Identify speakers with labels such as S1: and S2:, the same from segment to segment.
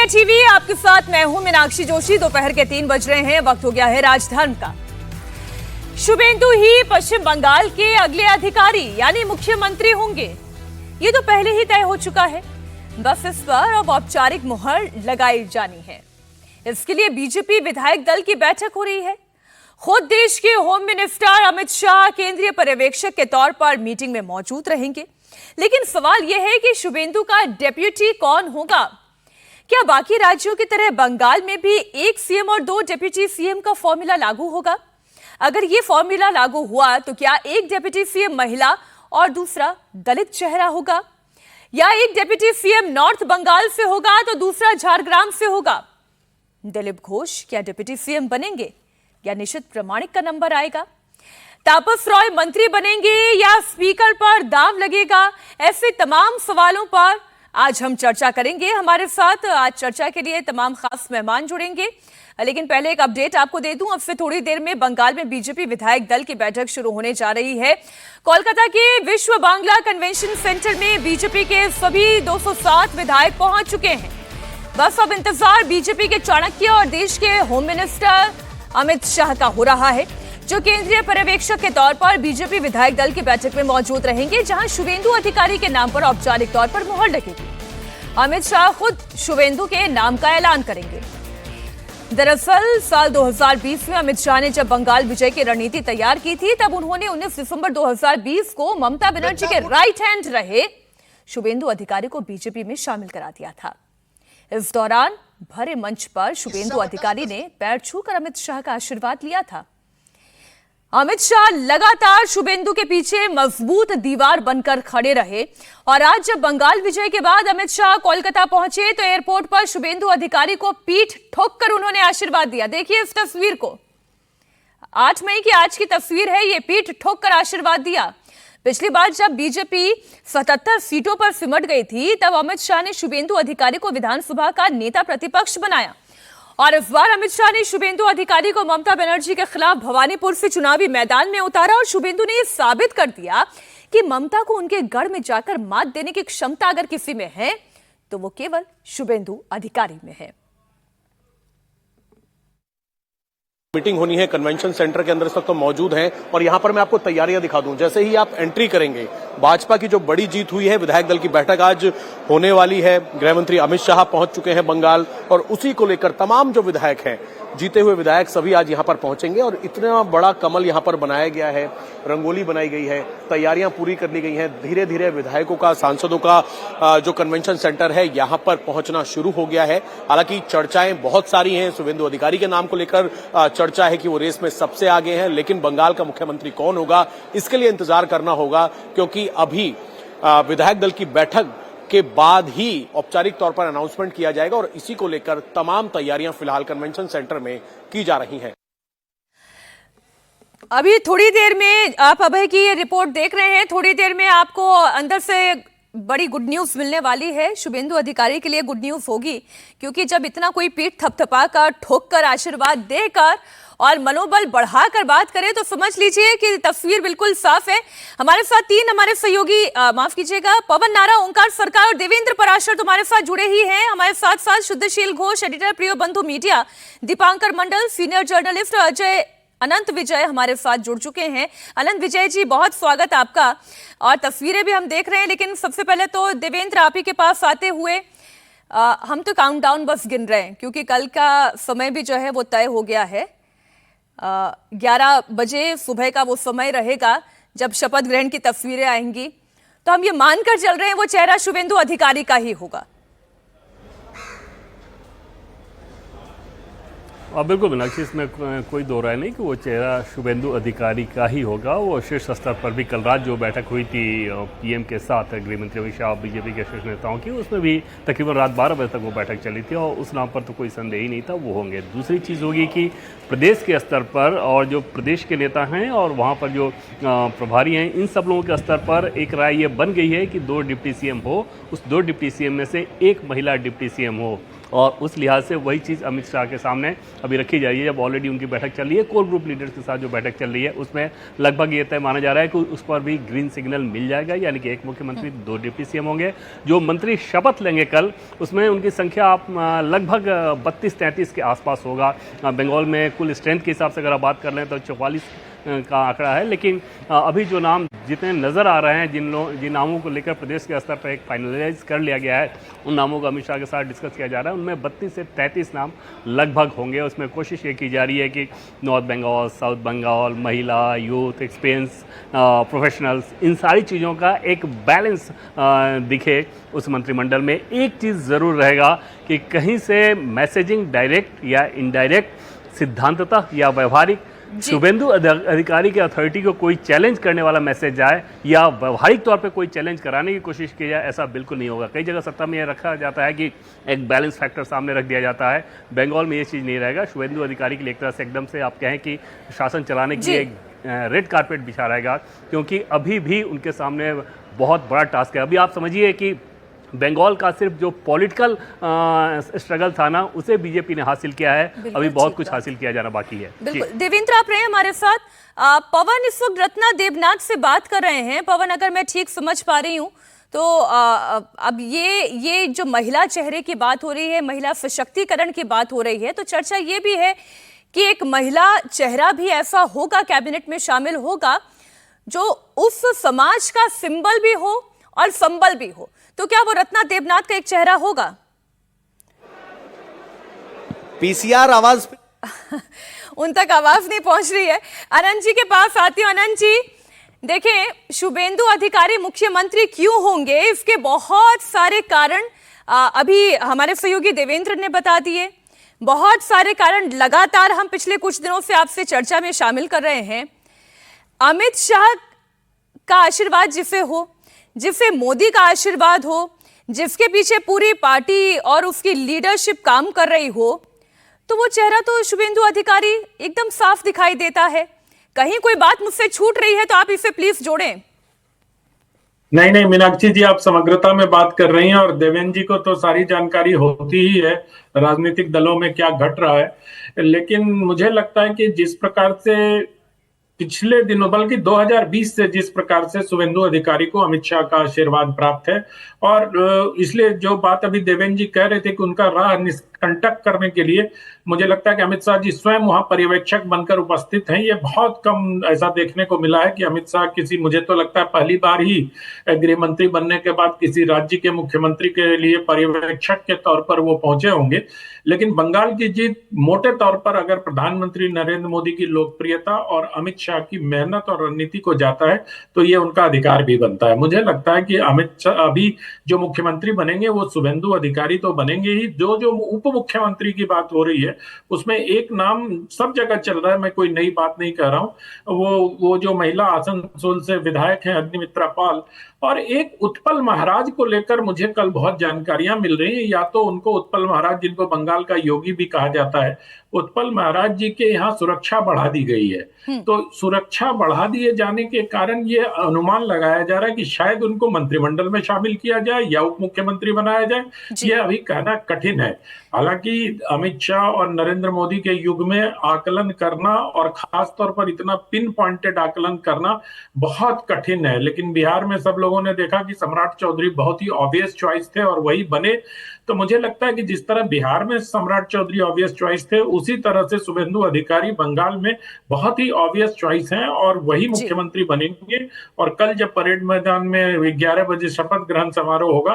S1: India TV आपके साथ मैं हूं मीनाक्षी जोशी। दोपहर के 3 बज रहे हैं, वक्त हो गया है राजधर्म का। शुभेंदु ही पश्चिम बंगाल के अगले अधिकारी यानी मुख्यमंत्री होंगे, ये तो पहले ही तय हो चुका है। बस इस पर अब औपचारिक मुहर लगाई जानी है। इसके लिए बीजेपी विधायक दल की बैठक हो रही है। खुद देश के होम मिनिस्टर अमित शाह केंद्रीय पर्यवेक्षक के तौर पर मीटिंग में मौजूद रहेंगे। लेकिन सवाल यह है कि शुभेंदु का डेप्यूटी कौन होगा? क्या बाकी राज्यों की तरह बंगाल में भी एक सीएम और 2 डेप्यूटी सीएम का फॉर्मूला लागू होगा? अगर यह फॉर्मूला लागू हुआ तो क्या एक डेप्यूटी सीएम महिला और दूसरा दलित चेहरा होगा, या एक डेप्यूटी सीएम नॉर्थ बंगाल से होगा तो दूसरा झारग्राम से होगा? दिलीप घोष क्या डेप्यूटी सीएम बनेंगे या निशित प्रामाणिक का नंबर आएगा? तापस रॉय मंत्री बनेंगे या स्पीकर पर दांव लगेगा? ऐसे तमाम सवालों पर आज हम चर्चा करेंगे। हमारे साथ आज चर्चा के लिए तमाम खास मेहमान जुड़ेंगे। लेकिन पहले एक अपडेट आपको दे दूं, अब से थोड़ी देर में बंगाल में बीजेपी विधायक दल की बैठक शुरू होने जा रही है। कोलकाता के विश्व बांग्ला कन्वेंशन सेंटर में बीजेपी के सभी 207 विधायक पहुंच चुके हैं। बस अब इंतजार बीजेपी के चाणक्य और देश के होम मिनिस्टर अमित शाह का हो रहा है, जो केंद्रीय पर्यवेक्षक के तौर पर बीजेपी विधायक दल की बैठक में मौजूद रहेंगे, जहां शुभेंदु अधिकारी के नाम पर औपचारिक तौर पर मुहर लगेगी। अमित शाह खुद शुभेंदु के नाम का ऐलान करेंगे। दरअसल साल 2020 में अमित शाह ने जब बंगाल विजय की रणनीति तैयार की थी, तब उन्होंने 19 दिसंबर 2020 को ममता बनर्जी के राइट हैंड रहे शुभेंदु अधिकारी को बीजेपी में शामिल करा दिया था। इस दौरान भरे मंच पर शुभेंदु अधिकारी ने पैर छूकर अमित शाह का आशीर्वाद लिया था। अमित शाह लगातार शुभेंदु के पीछे मजबूत दीवार बनकर खड़े रहे और आज जब बंगाल विजय के बाद अमित शाह कोलकाता पहुंचे तो एयरपोर्ट पर शुभेंदु अधिकारी को पीठ ठोककर उन्होंने आशीर्वाद दिया। देखिए इस तस्वीर को, 8 मई की आज की तस्वीर है, ये पीठ ठोककर आशीर्वाद दिया। पिछली बार जब बीजेपी 77 सीटों पर सिमट गई थी, तब अमित शाह ने शुभेंदु अधिकारी को विधानसभा का नेता प्रतिपक्ष बनाया और इस बार अमित शाह ने शुभेंदु अधिकारी को ममता बनर्जी के खिलाफ भवानीपुर से चुनावी मैदान में उतारा और शुभेंदु ने यह साबित कर दिया कि ममता को उनके गढ़ में जाकर मात देने की क्षमता अगर किसी में है तो वो केवल शुभेंदु अधिकारी में है।
S2: मीटिंग होनी है कन्वेंशन सेंटर के अंदर, इस वक्त तो मौजूद हैं और यहां पर मैं आपको तैयारियां दिखा दूं। जैसे ही आप एंट्री करेंगे, भाजपा की जो बड़ी जीत हुई है, विधायक दल की बैठक आज होने वाली है। गृह मंत्री अमित शाह पहुंच चुके हैं बंगाल और उसी को लेकर तमाम जो विधायक हैं, जीते हुए विधायक सभी आज यहां पर पहुंचेंगे और इतना बड़ा कमल यहां पर बनाया गया है, रंगोली बनाई गई है, तैयारियां पूरी कर ली गई हैं। धीरे धीरे विधायकों का, सांसदों का जो कन्वेंशन सेंटर है यहां पर पहुंचना शुरू हो गया है। हालांकि चर्चाएं बहुत सारी हैं। शुभेंदु अधिकारी के नाम को लेकर चर्चा है कि वो रेस में सबसे आगे हैं, लेकिन बंगाल का मुख्यमंत्री कौन होगा इसके लिए इंतजार करना होगा, क्योंकि अभी विधायक दल की बैठक के बाद ही औपचारिक तौर पर अनाउंसमेंट किया जाएगा और इसी को लेकर तमाम तैयारियां फिलहाल कन्वेंशन सेंटर में की जा रही हैं।
S1: अभी थोड़ी देर में आप अभय की ये रिपोर्ट देख रहे हैं, थोड़ी देर में आपको अंदर से बड़ी गुड न्यूज मिलने वाली है। शुभेंदु अधिकारी के लिए गुड न्यूज होगी, क्योंकि जब इतना कोई पीठ थपथपाकर, ठोककर, आशीर्वाद देकर और मनोबल बढ़ाकर बात करें तो समझ लीजिए कि तस्वीर बिल्कुल साफ है। हमारे साथ 3 हमारे सहयोगी, माफ कीजिएगा, पवन नारा, ओंकार सरकार और देवेंद्र पराशर तुम्हारे साथ जुड़े ही हैं। हमारे साथ साथ शुद्धशील घोष, एडिटर प्रियो बंधु मीडिया, दीपांकर मंडल, सीनियर जर्नलिस्ट और अजय अनंत विजय हमारे साथ जुड़ चुके हैं। अनंत विजय जी, बहुत स्वागत आपका। और तस्वीरें भी हम देख रहे हैं, लेकिन सबसे पहले तो देवेंद्र आप ही के पास आते हुए, हम तो काउंटडाउन बस गिन रहे हैं क्योंकि कल का समय भी जो है वो तय हो गया है। 11 बजे सुबह का वो समय रहेगा जब शपथ ग्रहण की तस्वीरें आएंगी, तो हम ये मानकर चल रहे हैं वो चेहरा शुभेंदु अधिकारी का ही होगा।
S3: बिल्कुल मीनाक्षी, इसमें कोई दो राय नहीं कि वो चेहरा शुभेंदु अधिकारी का ही होगा। वो शीर्ष स्तर पर भी कल रात जो बैठक हुई थी पीएम के साथ, गृह मंत्री अमित शाह, बीजेपी के शीर्ष नेताओं की, उसमें भी तकरीबन रात 12 बजे तक वो बैठक चली थी और उस नाम पर तो कोई संदेह ही नहीं था, वो होंगे। दूसरी चीज़ होगी कि प्रदेश के स्तर पर और जो प्रदेश के नेता हैं और वहाँ पर जो प्रभारी हैं, इन सब लोगों के स्तर पर एक राय ये बन गई है कि 2 डिप्टी सीएम हो, उस 2 डिप्टी सीएम में से एक महिला डिप्टी सीएम हो और उस लिहाज से वही चीज़ अमित शाह के सामने अभी रखी जा रही है। जब ऑलरेडी उनकी बैठक चल रही है, कोर ग्रुप लीडर्स के साथ जो बैठक चल रही है, उसमें लगभग ये तय माना जा रहा है कि उस पर भी ग्रीन सिग्नल मिल जाएगा, यानी कि एक मुख्यमंत्री 2 डिप्टी सीएम होंगे। जो मंत्री शपथ लेंगे कल, उसमें उनकी संख्या आप लगभग 32-33 के आसपास होगा। बंगाल में कुल स्ट्रेंथ के हिसाब से अगर आप बात कर लें तो 44 का आंकड़ा है। लेकिन अभी जो नाम जितने नज़र आ रहे हैं, जिन नामों को लेकर प्रदेश के स्तर पर एक फाइनलाइज कर लिया गया है, उन नामों का अमित शाह के साथ डिस्कस किया जा रहा है। उनमें 32 से 33 नाम लगभग होंगे। उसमें कोशिश ये की जा रही है कि नॉर्थ बंगाल, साउथ बंगाल, महिला, यूथ, एक्सपीरियंस, प्रोफेशनल्स, इन सारी चीज़ों का एक बैलेंस दिखे उस मंत्रिमंडल में। एक चीज़ ज़रूर रहेगा कि कहीं से मैसेजिंग डायरेक्ट या इनडायरेक्ट, सिद्धांततः या व्यवहारिक, शुभेंदु अधिकारी के अथॉरिटी को कोई चैलेंज करने वाला मैसेज जाए या व्यवहारिक तौर पे कोई चैलेंज कराने की कोशिश की जाए, ऐसा बिल्कुल नहीं होगा। कई जगह सत्ता में यह रखा जाता है कि एक बैलेंस फैक्टर सामने रख दिया जाता है। बंगाल में ये चीज़ नहीं रहेगा। शुभेंदु अधिकारी के लिए एक तरह से एकदम से आप कहें कि शासन चलाने की एक रेड कारपेट बिछा रहेगा, क्योंकि अभी भी उनके सामने बहुत बड़ा टास्क है। अभी आप समझिए कि बंगाल का सिर्फ जो पॉलिटिकल स्ट्रगल था ना, उसे बीजेपी ने हासिल किया है। अभी बहुत कुछ हासिल किया जाना बाकी है।
S1: बिल्कुल। देवेंद्र, आप रहे हमारे साथ। पवन इस वक्त रत्ना देवनाथ से बात कर रहे हैं। पवन, अगर मैं ठीक समझ पा रही हूँ तो अब ये जो महिला चेहरे की बात हो रही है, महिला सशक्तिकरण की बात हो रही है, तो चर्चा ये भी है कि एक महिला चेहरा भी ऐसा होगा, कैबिनेट में शामिल होगा, जो उस समाज का सिंबल भी हो और संबल भी हो। तो क्या वो रत्ना देवनाथ का एक चेहरा होगा?
S2: पीसीआर आवाज
S1: उन तक आवाज नहीं पहुंच रही है। अनंत जी के पास आती हूँ। अनंत जी, देखें, शुभेंदु अधिकारी मुख्यमंत्री क्यों होंगे, इसके बहुत सारे कारण अभी हमारे सहयोगी देवेंद्र ने बता दिए। बहुत सारे कारण लगातार हम पिछले कुछ दिनों से आपसे चर्चा में शामिल कर रहे हैं। अमित शाह का आशीर्वाद जिसे हो, जिसे मोदी का आशीर्वाद हो, जिसके पीछे पूरी पार्टी और उसकी लीडरशिप काम कर रही हो, तो वो चेहरा तो शुभेंदु अधिकारी एकदम साफ दिखाई देता है। कहीं कोई बात मुझसे छूट रही है तो आप इसे प्लीज जोड़ें।
S4: नहीं, मीनाक्षी जी, आप समग्रता में बात कर रही हैं और देवेंद्र जी को तो सारी जानकारी होती ही है राजनीतिक दलों में क्या घट रहा है। लेकिन मुझे लगता है कि जिस प्रकार से पिछले दिनों, बल्कि 2020 से जिस प्रकार से शुभेंदु अधिकारी को अमित शाह का आशीर्वाद प्राप्त है, और इसलिए जो बात अभी देवेंद्र जी कह रहे थे कि उनका राह निष्कंटक करने के लिए मुझे लगता है कि अमित शाह जी स्वयं वहां पर्यवेक्षक बनकर उपस्थित हैं। ये बहुत कम ऐसा देखने को मिला है कि अमित शाह किसी, मुझे तो लगता है पहली बार ही गृह मंत्री बनने के बाद किसी राज्य के मुख्यमंत्री के लिए पर्यवेक्षक के तौर पर वो पहुंचे होंगे। लेकिन बंगाल की जीत मोटे तौर पर अगर प्रधानमंत्री नरेंद्र मोदी की लोकप्रियता और अमित शाह की मेहनत और रणनीति को जाता है तो ये उनका अधिकार भी बनता है। मुझे लगता है कि अमित शाह अभी जो मुख्यमंत्री बनेंगे वो शुभेंदु अधिकारी तो बनेंगे ही। जो उप मुख्यमंत्री की बात हो रही है उसमें एक नाम सब जगह चल रहा है, मैं कोई नई बात नहीं कह रहा हूं, वो जो महिला आसनसोल से विधायक हैं अग्निमित्रा पाल, और एक उत्पल महाराज को लेकर मुझे कल बहुत जानकारियां मिल रही हैं। या तो उनको उत्पल महाराज, जिनको बंगाल का योगी भी कहा जाता है, उत्पल महाराज जी के यहाँ सुरक्षा बढ़ा दी गई है। तो सुरक्षा बढ़ा दिए जाने के कारण ये अनुमान लगाया जा रहा है कि शायद उनको मंत्रिमंडल में शामिल किया जाए या उप मुख्यमंत्री बनाया जाए। ये अभी कहना कठिन है। हालांकि अमित शाह और नरेंद्र मोदी के युग में आकलन करना और खास तौर पर इतना पिन पॉइंटेड आकलन करना बहुत कठिन है। लेकिन बिहार में सब लोगों ने देखा कि सम्राट चौधरी बहुत ही ऑब्वियस चॉइस थे और वही बने। तो मुझे लगता है कि जिस तरह बिहार में सम्राट चौधरी ऑब्वियस चॉइस थे, उसी तरह से शुभेंदु अधिकारी बंगाल में बहुत ही ऑब्वियस चॉइस हैं और वही मुख्यमंत्री बनेंगे। और कल जब परेड मैदान में 11 बजे शपथ ग्रहण समारोह होगा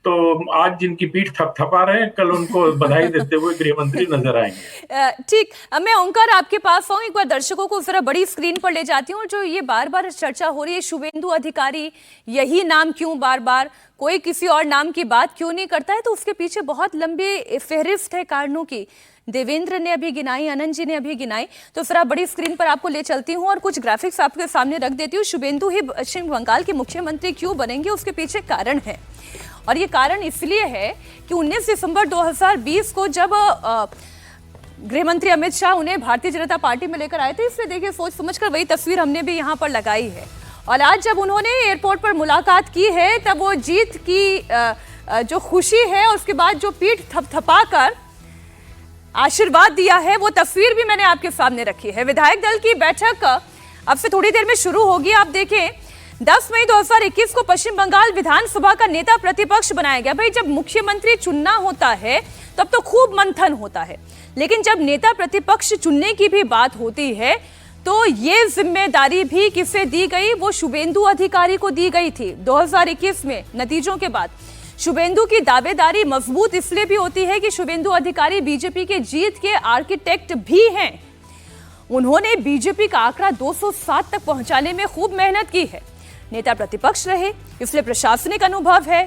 S4: तो आज जिनकी पीठ थपथपा रहे हैं, कल उनको बधाई देते हुए गृह मंत्री नजर आएंगे।
S1: ठीक, मैं ओंकार आपके पास आऊं, एक बार दर्शकों को जरा बड़ी स्क्रीन पर ले जाती हूँ। जो ये बार बार चर्चा हो रही है शुभेंदु अधिकारी, यही नाम क्यों बार बार, कोई किसी और नाम की बात क्यों नहीं करता है, तो उसके पीछे बहुत लंबी फहरिस्त है कारणों की। देवेंद्र ने अभी गिनाई, अनंत जी ने अभी गिनाई, तो फिर आप बड़ी स्क्रीन पर आपको ले चलती हूँ और कुछ ग्राफिक्स आपके सामने रख देती हूँ। शुभेंदु ही पश्चिम बंगाल के मुख्यमंत्री क्यों बनेंगे, उसके पीछे कारण है। और ये कारण इसलिए है कि 19 दिसंबर 2020 को जब गृह मंत्री अमित शाह उन्हें भारतीय जनता पार्टी में लेकर आए थे, इसलिए देखिए सोच समझकर वही तस्वीर हमने भी यहाँ पर लगाई है। और आज जब उन्होंने एयरपोर्ट पर मुलाकात की है, तब वो जीत की जो खुशी है, उसके बाद जो पीठ थपथपाकर आशीर्वाद दिया है, वो तस्वीर भी मैंने आपके सामने रखी है। विधायक दल की बैठक अब से थोड़ी देर में शुरू होगी। आप देखें, 10 मई 2021 को पश्चिम बंगाल विधानसभा का नेता प्रतिपक्ष बनाया गया। भाई, जब मुख्यमंत्री चुनना होता है तब तो खूब मंथन होता है, लेकिन जब नेता प्रतिपक्ष चुनने की भी बात होती है तो ये जिम्मेदारी भी किसे दी गई? वो शुभेंदु अधिकारी को दी गई थी। 2021 में नतीजों के बाद शुभेंदु की दावेदारी मजबूत इसलिए भी होती है कि शुभेंदु अधिकारी बीजेपी के जीत के आर्किटेक्ट भी हैं। उन्होंने बीजेपी का आंकड़ा 207 तक पहुंचाने में खूब मेहनत की है। नेता प्रतिपक्ष रहे, इसलिए प्रशासनिक अनुभव है।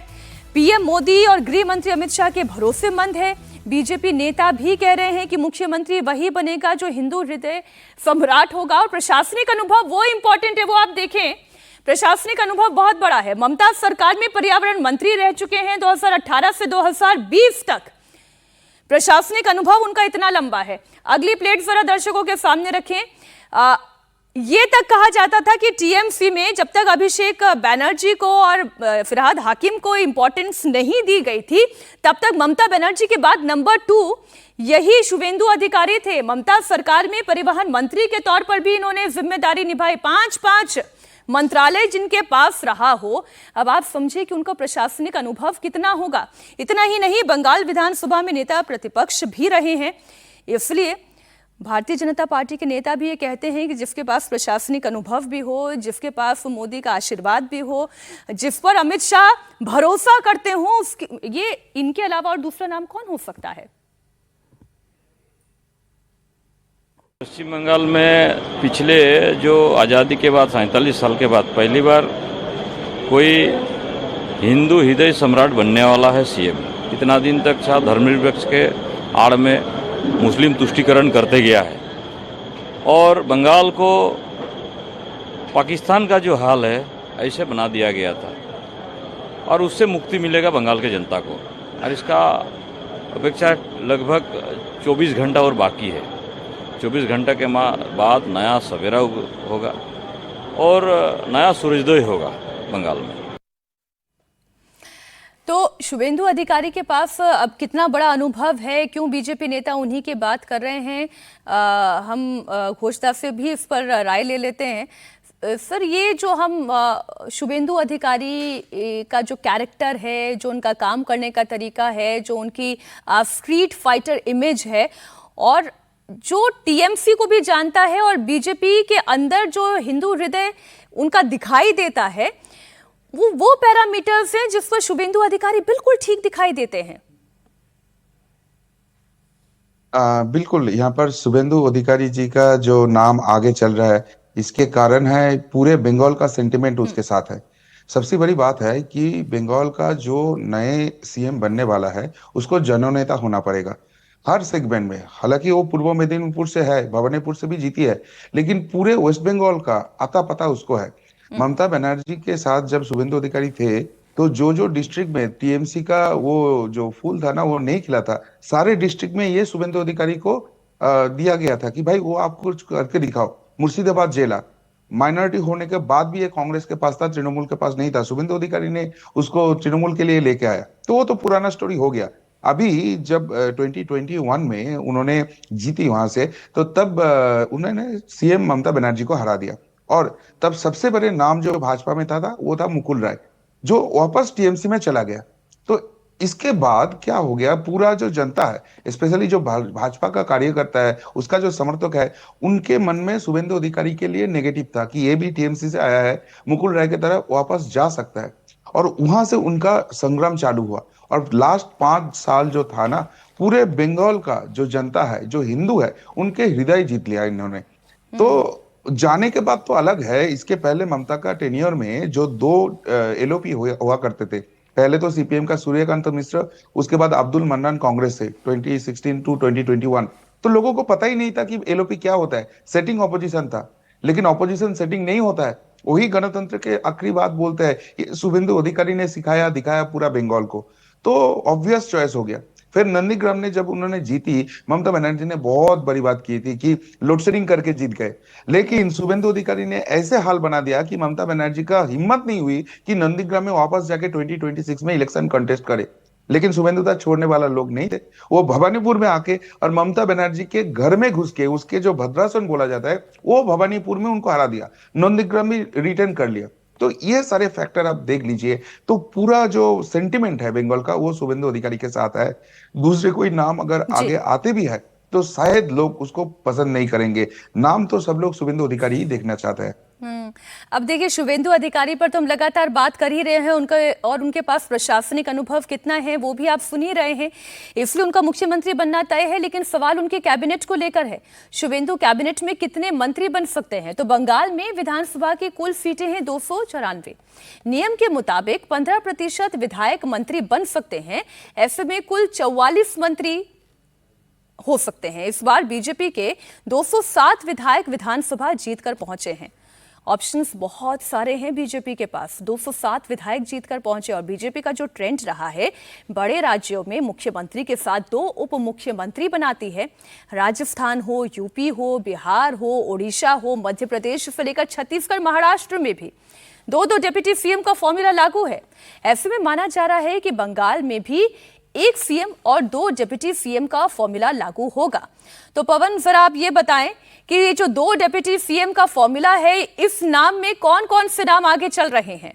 S1: पीएम मोदी और गृह मंत्री अमित शाह के भरोसेमंद है। बीजेपी नेता भी कह रहे हैं कि मुख्यमंत्री वही बनेगा जो हिंदू हृदय सम्राट होगा। और प्रशासनिक अनुभव वो इंपॉर्टेंट है, वो आप देखें, प्रशासनिक अनुभव बहुत बड़ा है। ममता सरकार में पर्यावरण मंत्री रह चुके हैं 2018 से 2020 तक। प्रशासनिक अनुभव उनका इतना लंबा है। अगली प्लेट जरा दर्शकों के सामने रखें। ये तक कहा जाता था कि टीएमसी में जब तक अभिषेक बनर्जी को और फिरहाद हाकिम को इंपॉर्टेंस नहीं दी गई थी, तब तक ममता बनर्जी के बाद नंबर 2 यही शुभेंदु अधिकारी थे। ममता सरकार में परिवहन मंत्री के तौर पर भी इन्होंने जिम्मेदारी निभाई। 5 मंत्रालय जिनके पास रहा हो, अब आप समझिए कि उनका प्रशासनिक अनुभव कितना होगा। इतना ही नहीं, बंगाल विधानसभा में नेता प्रतिपक्ष भी रहे हैं। इसलिए भारतीय जनता पार्टी के नेता भी ये कहते हैं कि जिसके पास प्रशासनिक अनुभव भी हो, जिसके पास मोदी का आशीर्वाद भी हो, जिस पर अमित शाह भरोसा करते हो, ये इनके अलावा और दूसरा नाम कौन हो सकता है?
S5: पश्चिम बंगाल में पिछले जो आज़ादी के बाद 47 साल के बाद पहली बार कोई हिंदू हृदय सम्राट बनने वाला है सीएम। इतना दिन तक शायद धर्मनिरपेक्ष के आड़ में मुस्लिम तुष्टीकरण करते गया है और बंगाल को पाकिस्तान का जो हाल है ऐसे बना दिया गया था और उससे मुक्ति मिलेगा बंगाल के जनता को। और इसका अपेक्षा लगभग 24 घंटा और बाकी है। 24 घंटे के बाद नया सवेरा होगा और नया सूर्योदय होगा बंगाल में।
S1: तो शुभेंदु अधिकारी के पास अब कितना बड़ा अनुभव है, क्यों बीजेपी नेता उन्हीं की बात कर रहे हैं? हम घोषदास से भी इस पर राय ले लेते हैं। सर, ये जो हम शुभेंदु अधिकारी का जो कैरेक्टर है, जो उनका काम करने का तरीका है, जो उनकी स्ट्रीट फाइटर इमेज है, और जो टीएमसी को भी जानता है और बीजेपी के अंदर जो हिंदू हृदय उनका दिखाई देता है, वो पैरामीटर्स हैं जिस पर शुभेंदु अधिकारी बिल्कुल ठीक दिखाई देते हैं।
S6: बिल्कुल, यहाँ पर शुभेंदु अधिकारी जी का जो नाम आगे चल रहा है, इसके कारण है पूरे बंगाल का सेंटिमेंट उसके साथ है। सबसे बड़ी बात है कि बंगाल का जो नए सीएम बनने वाला है उसको जननेता होना पड़ेगा हर सेगमेंट में। हालांकि वो पूर्व मेदिनीपुर से है, भवानीपुर से भी जीती है, लेकिन पूरे वेस्ट बंगाल का आता पता उसको है। ममता बनर्जी के साथ जब शुभेंदु अधिकारी थे तो जो डिस्ट्रिक्ट में टीएमसी का वो जो फूल था ना, वो नहीं खिला था, सारे डिस्ट्रिक्ट में ये शुभेंदु अधिकारी को दिया गया था कि भाई वो आप कुछ करके दिखाओ। मुर्शिदाबाद जिला माइनॉरिटी होने के बाद भी ये कांग्रेस के पास था, तृणमूल के पास नहीं था। शुभेंदु अधिकारी ने उसको तृणमूल के लिए लेके आया, तो वो तो पुराना स्टोरी हो गया। अभी जब 2021 में उन्होंने जीती वहां से, तो तब उन्होंने सीएम ममता बनर्जी को हरा दिया। और तब सबसे बड़े नाम जो भाजपा में था वो था मुकुल राय, जो वापस टीएमसी में चला गया। तो इसके बाद क्या हो गया, पूरा जो जनता है, स्पेशली जो भाजपा का कार्यकर्ता है, उसका जो समर्थक है, उनके मन में शुभेंदु अधिकारी के लिए नेगेटिव था कि ये भी टीएमसी से आया है, मुकुल राय की तरह वापस जा सकता है। और वहां से उनका संग्राम चालू हुआ। और लास्ट 5 साल जो था ना, पूरे बंगाल का जो जनता है, जो हिंदू है, उनके हृदय जीत लिया इन्होंने। तो जाने के बाद तो अलग है, इसके पहले ममता का टेन्योर में जो 2 एलओपी हुआ करते थे, पहले तो सीपीएम का सूर्यकांत मिश्र, उसके बाद अब्दुल मन्नान कांग्रेस से 2016 टू 2021। तो लोगों को पता ही नहीं था कि एलओपी क्या होता है। सेटिंग ऑपोजिशन था, लेकिन ऑपोजिशन सेटिंग नहीं होता है। वही गणतंत्र के आखिरी बात बोलते हैं। शुभेंदु अधिकारी ने सिखाया दिखाया पूरा बंगाल को, तो ऑब्वियस चॉइस हो गया। फिर नंदीग्राम ने जब उन्होंने जीती, ममता बनर्जी ने बहुत बड़ी बात की थी कि लोड शेडिंग करके जीत गए। लेकिन शुभेंदु अधिकारी ने ऐसे हाल बना दिया कि ममता बनर्जी का हिम्मत नहीं हुई कि नंदीग्राम में वापस जाके 2026 में इलेक्शन कंटेस्ट करे। लेकिन शुभेंदु दा छोड़ने वाला लोग नहीं थे। वो भवानीपुर में आके और ममता बनर्जी के घर में घुस के, उसके जो भद्रासन बोला जाता है, वो भवानीपुर में उनको हरा दिया, नंदीग्राम में रिटर्न कर लिया। तो ये सारे फैक्टर आप देख लीजिए, तो पूरा जो सेंटिमेंट है बंगाल का वो शुभेंदु अधिकारी के साथ है। दूसरे कोई नाम अगर
S1: जी।
S6: आगे आते भी है तो शायद लोग उसको पसंद नहीं करेंगे। नाम तो सब लोग शुभेंदु अधिकारी ही देखना चाहते हैं।
S1: अब देखिए, शुभेंदु अधिकारी पर तो हम लगातार बात कर ही रहे हैं, उनके और उनके पास प्रशासनिक अनुभव कितना है वो भी आप सुन ही रहे हैं, इसलिए उनका मुख्यमंत्री बनना तय है। लेकिन सवाल उनके कैबिनेट को लेकर है, शुभेंदु कैबिनेट में कितने मंत्री बन सकते हैं? तो बंगाल में विधानसभा की कुल सीटें हैं 294। नियम के मुताबिक 15% विधायक मंत्री बन सकते हैं। ऐसे में कुल 44 मंत्री हो सकते हैं। इस बार बीजेपी के 207 विधायक विधानसभा जीतकर पहुंचे हैं। ऑप्शंस बहुत सारे हैं बीजेपी के पास, 207 विधायक जीतकर पहुंचे। और बीजेपी का जो ट्रेंड रहा है, बड़े राज्यों में मुख्यमंत्री के साथ 2 उप मुख्यमंत्री बनाती है। राजस्थान हो, यूपी हो, बिहार हो, ओडिशा हो, मध्य प्रदेश से लेकर छत्तीसगढ़, महाराष्ट्र में भी 2-2 डिप्टी सीएम का फॉर्मूला लागू है। ऐसे में माना जा रहा है कि बंगाल में भी 1 सीएम और 2 डिप्टी सीएम का फॉर्मूला लागू होगा। तो पवन, जरा आप ये बताएं कि ये जो 2 डिप्टी सीएम का फॉर्मूला है, इस नाम में कौन कौन से नाम आगे चल रहे हैं?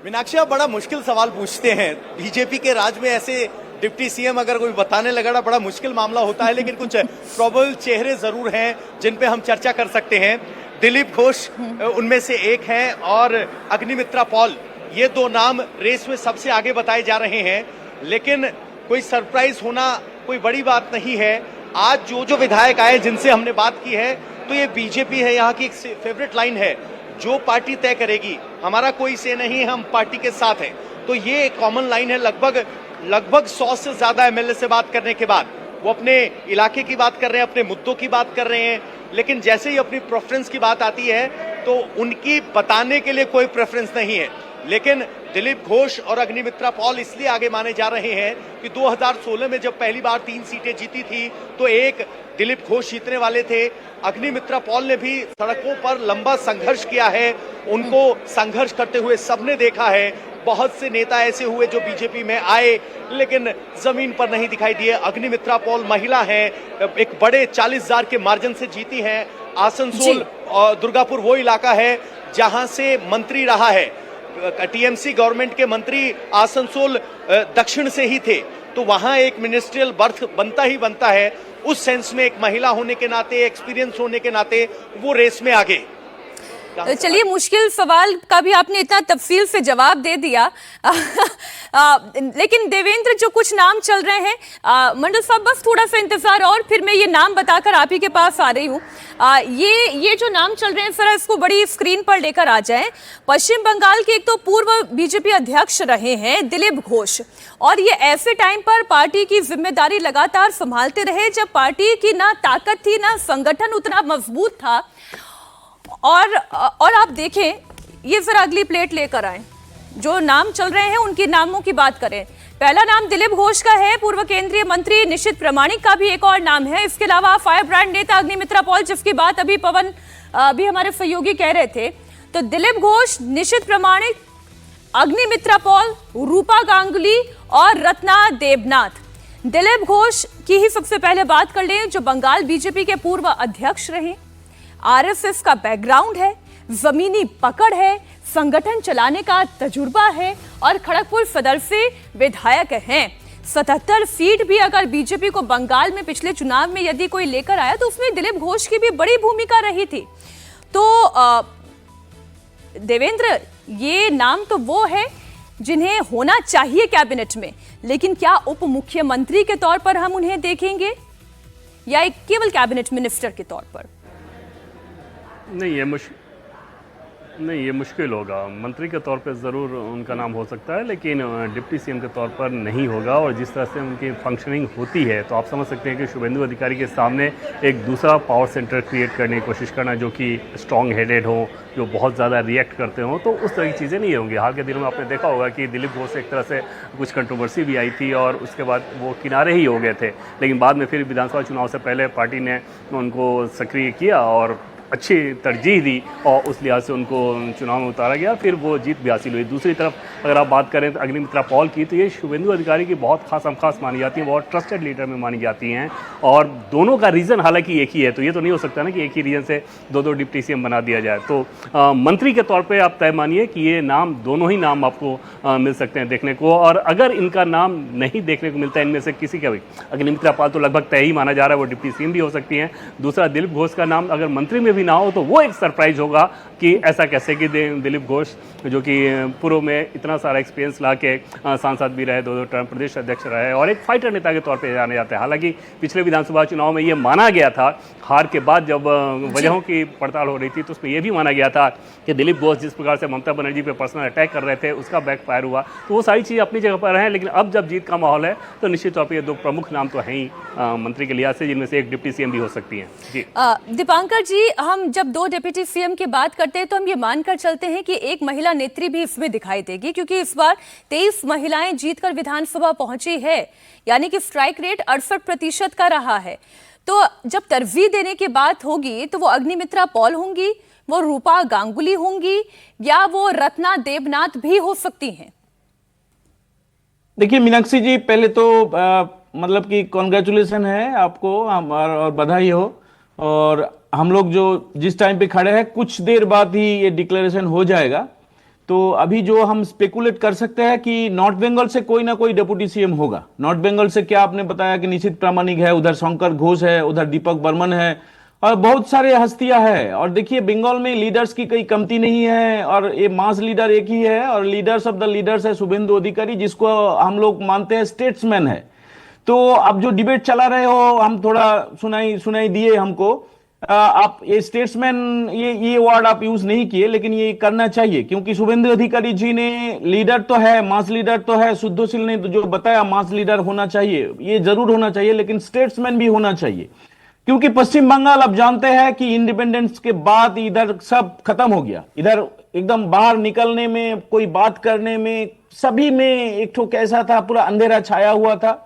S7: मीनाक्षी, आप बड़ा मुश्किल सवाल पूछते हैं। बीजेपी के राज में ऐसे डिप्टी सीएम अगर कोई बताने लगा, बड़ा मुश्किल मामला होता है। लेकिन कुछ प्रोबेबल चेहरे जरूर हैं जिन पे हम चर्चा कर सकते हैं। दिलीप घोष उनमें से एक हैं और अग्निमित्रा पॉल, ये 2 नाम रेस में सबसे आगे बताए जा रहे हैं। लेकिन कोई सरप्राइज होना कोई बड़ी बात नहीं है। आज जो विधायक आए जिनसे हमने बात की है, तो ये बीजेपी है, यहाँ की एक फेवरेट लाइन है, जो पार्टी तय करेगी, हमारा कोई से नहीं, हम पार्टी के साथ हैं। तो ये एक कॉमन लाइन है। लगभग 100 से ज्यादा एमएलए से बात करने के बाद वो अपने इलाके की बात कर रहे हैं, अपने मुद्दों की बात कर रहे हैं। लेकिन जैसे ही अपनी प्रेफरेंस की बात आती है तो उनकी बताने के लिए कोई प्रेफरेंस नहीं है। लेकिन दिलीप घोष और अग्निमित्रा पॉल इसलिए आगे माने जा रहे हैं कि 2016 में जब पहली बार 3 सीटें जीती थी तो एक दिलीप घोष जीतने वाले थे। अग्निमित्रा पॉल ने भी सड़कों पर लंबा संघर्ष किया है, उनको संघर्ष करते हुए सबने देखा है। बहुत से नेता ऐसे हुए जो बीजेपी में आए लेकिन जमीन पर नहीं दिखाई दिए। अग्निमित्रा पॉल महिला हैं, एक बड़े 40,000 के मार्जिन से जीती हैं। आसनसोल और दुर्गापुर वो इलाका है जहां से मंत्री रहा है, टीएमसी गवर्नमेंट के मंत्री आसनसोल दक्षिण से ही थे, तो वहां एक मिनिस्ट्रियल बर्थ बनता ही बनता है। उस सेंस में एक महिला होने के नाते, एक्सपीरियंस होने के नाते वो रेस में आगे।
S1: चलिए, मुश्किल सवाल का भी आपने इतना तफसील से जवाब दे दिया। लेकिन देवेंद्र, जो कुछ नाम चल रहे हैं, मंडल साहब बस थोड़ा सा इंतजार और फिर मैं ये नाम बताकर आप ही के पास आ रही हूँ। ये जो नाम चल रहे हैं, जरा इसको बड़ी स्क्रीन पर लेकर आ जाएं। पश्चिम बंगाल के एक तो पूर्व बीजेपी अध्यक्ष रहे हैं दिलीप घोष, और ये ऐसे टाइम पर पार्टी की जिम्मेदारी लगातार संभालते रहे जब पार्टी की ना ताकत थी, ना संगठन उतना मजबूत था। और आप देखें, ये जरा अगली प्लेट लेकर आए, जो नाम चल रहे हैं उनके नामों की बात करें। पहला नाम दिलीप घोष का है, पूर्व केंद्रीय मंत्री निशित प्रामाणिक का भी एक और नाम है। इसके अलावा फायर ब्रांड नेता अग्निमित्रा पॉल, जिसकी बात अभी पवन भी हमारे सहयोगी कह रहे थे। तो दिलीप घोष, निशित प्रामाणिक, अग्निमित्रा पॉल, रूपा गांगुली और रत्ना देबनाथ। दिलीप घोष की ही सबसे पहले बात कर लें, जो बंगाल बीजेपी के पूर्व अध्यक्ष रहे। आरएसएस का बैकग्राउंड है, जमीनी पकड़ है, संगठन चलाने का तजुर्बा है और खड़गपुर सदर से विधायक हैं। 77 सीट भी अगर बीजेपी को बंगाल में पिछले चुनाव में यदि कोई लेकर आया तो उसमें दिलीप घोष की भी बड़ी भूमिका रही थी। तो देवेंद्र, ये नाम तो वो है जिन्हें होना चाहिए कैबिनेट में, लेकिन क्या उप मुख्यमंत्री के तौर पर हम उन्हें देखेंगे या एक केवल कैबिनेट मिनिस्टर के तौर पर?
S3: नहीं, नहीं, ये मुश्किल होगा। मंत्री के तौर पे ज़रूर उनका नाम हो सकता है, लेकिन डिप्टी सीएम के तौर पर नहीं होगा। और जिस तरह से उनकी फंक्शनिंग होती है तो आप समझ सकते हैं कि शुभेंदु अधिकारी के सामने एक दूसरा पावर सेंटर क्रिएट करने की कोशिश करना, जो कि स्ट्रॉन्ग हेडेड हो, जो बहुत ज़्यादा रिएक्ट करते हों, तो उस तरह की चीज़ें नहीं होंगी। हाल के दिनों में आपने देखा होगा कि दिलीप घोष से एक तरह से कुछ कंट्रोवर्सी भी आई थी और उसके बाद वो किनारे ही हो गए थे, लेकिन बाद में फिर विधानसभा चुनाव से पहले पार्टी ने उनको सक्रिय किया और अच्छी तरजीह दी और उस लिहाज से उनको चुनाव में उतारा गया, फिर वो जीत भी हासिल हुई। दूसरी तरफ अगर आप बात करें तो अग्निमित्रा पॉल की, तो ये शुभेंदु अधिकारी की बहुत खास मानी जाती हैं, बहुत ट्रस्टेड लीडर में मानी जाती हैं। और दोनों का रीज़न हालांकि एक ही है, तो ये तो नहीं हो सकता ना कि एक ही रीज़न से दो डिप्टी सीएम बना दिया जाए। तो मंत्री के तौर पर आप तय मानिए कि ये नाम, दोनों ही नाम आपको मिल सकते हैं देखने को। और अगर इनका नाम नहीं देखने को मिलता है इनमें से किसी का भी, अग्निमित्रा पॉल तो लगभग तय ही माना जा रहा है, वो डिप्टी सीएम भी हो सकती हैं। दूसरा दिलीप घोष का नाम अगर मंत्री में भी ना हो तो वो एक सरप्राइज होगा कि ऐसा कैसे कि दिलीप घोष जो कि पूर्व में इतना सारा एक्सपीरियंस ला के सांसद भी रहे, 2 टर्म प्रदेश अध्यक्ष रहे और एक फाइटर नेता के तौर पे जाने जाते हैं। हालांकि पिछले विधानसभा चुनाव में ये माना गया था, हार के बाद जब वजहों की पड़ताल हो रही थी तो उसमें यह भी माना गया था कि दिलीप घोष जिस प्रकार से ममता बनर्जी पे पर्सनल अटैक कर रहे थे उसका बैकफायर हुआ। तो वो सारी चीज़ें अपनी जगह पर हैं, लेकिन अब जब जीत का माहौल है तो निश्चित तौर पर ये 2 प्रमुख नाम तो हैं ही मंत्री के लिहाज से, जिनमें से एक डिप्टी सीएम भी हो सकती हैं। जी
S1: दीपांकर जी, हम जब 2 डिप्टी सीएम की बात करते हैं तो हम ये मानकर चलते हैं कि एक महिला नेत्री भी इसमें दिखाई देगी, क्योंकि इस बार 23 महिलाएं जीतकर विधानसभा पहुंची है, यानी कि स्ट्राइक रेट 68% का रहा है। तो जब तरजीह देने की बात होगी तो वो अग्निमित्रा पॉल होंगी, वो रूपा गांगुली होंगी, या वो रत्ना देवनाथ भी हो सकती हैं?
S8: देखिए मीनाक्षी जी, पहले तो मतलब कि कॉन्ग्रेचुलेसन है आपको और बधाई हो। और हम लोग जो जिस टाइम पे खड़े हैं कुछ देर बाद ही ये डिक्लेरेशन हो जाएगा। तो अभी जो हम स्पेकुलेट कर सकते हैं कि नॉर्थ बंगाल से कोई ना कोई डिप्टी सीएम होगा। नॉर्थ बंगाल से क्या आपने बताया कि निशित प्रामाणिक है, उधर शंकर घोष है, उधर दीपक बर्मन है और बहुत सारे हस्तियां हैं। और देखिए बंगाल में लीडर्स की कोई कमती नहीं है और ये मास लीडर एक ही है और लीडर्स ऑफ द लीडर्स है शुभेंदु अधिकारी, जिसको हम लोग मानते हैं स्टेट्समैन है। तो अब जो डिबेट चला रहे हो, हम थोड़ा सुनाई दिए हमको, आप ये स्टेट्समैन ये वर्ड आप यूज नहीं किए, लेकिन ये करना चाहिए क्योंकि शुभेंदु अधिकारी जी ने लीडर तो है, मास लीडर तो है, शुद्धोशील ने तो जो बताया मास लीडर होना चाहिए, ये जरूर होना चाहिए, लेकिन स्टेट्समैन भी होना चाहिए। क्योंकि पश्चिम बंगाल आप जानते हैं कि इंडिपेंडेंस के बाद इधर सब खत्म हो गया, इधर एकदम बाहर निकलने में, कोई बात करने में, सभी में एक ठो कैसा था, पूरा अंधेरा छाया हुआ था।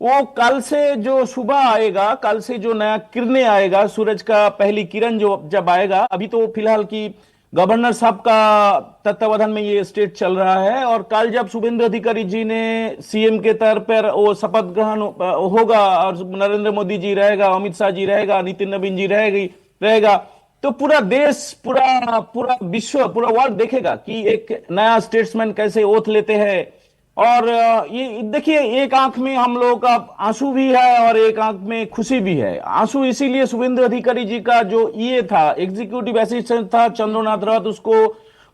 S8: वो कल से जो सुबह आएगा, कल से जो नया किरणें आएगा, सूरज का पहली किरण जो जब आएगा, अभी तो फिलहाल की गवर्नर साहब का तत्वावधान में ये स्टेट चल रहा है। और कल जब शुभेंदु अधिकारी जी ने सीएम के तौर पर वो शपथ ग्रहण होगा और नरेंद्र मोदी जी रहेगा, अमित शाह जी रहेगा, नितिन नवीन जी रहेगा, तो पूरा देश, पूरा विश्व, पूरा वर्ल्ड देखेगा कि एक नया स्टेट्समैन कैसे ओथ लेते हैं। और ये देखिए, एक आंख में हम लोगों का आंसू भी है और एक आंख में खुशी भी है। आंसू इसीलिए शुभेंदु अधिकारी जी का जो ये था, एग्जीक्यूटिव असिस्टेंट था चंद्रनाथ रावत, उसको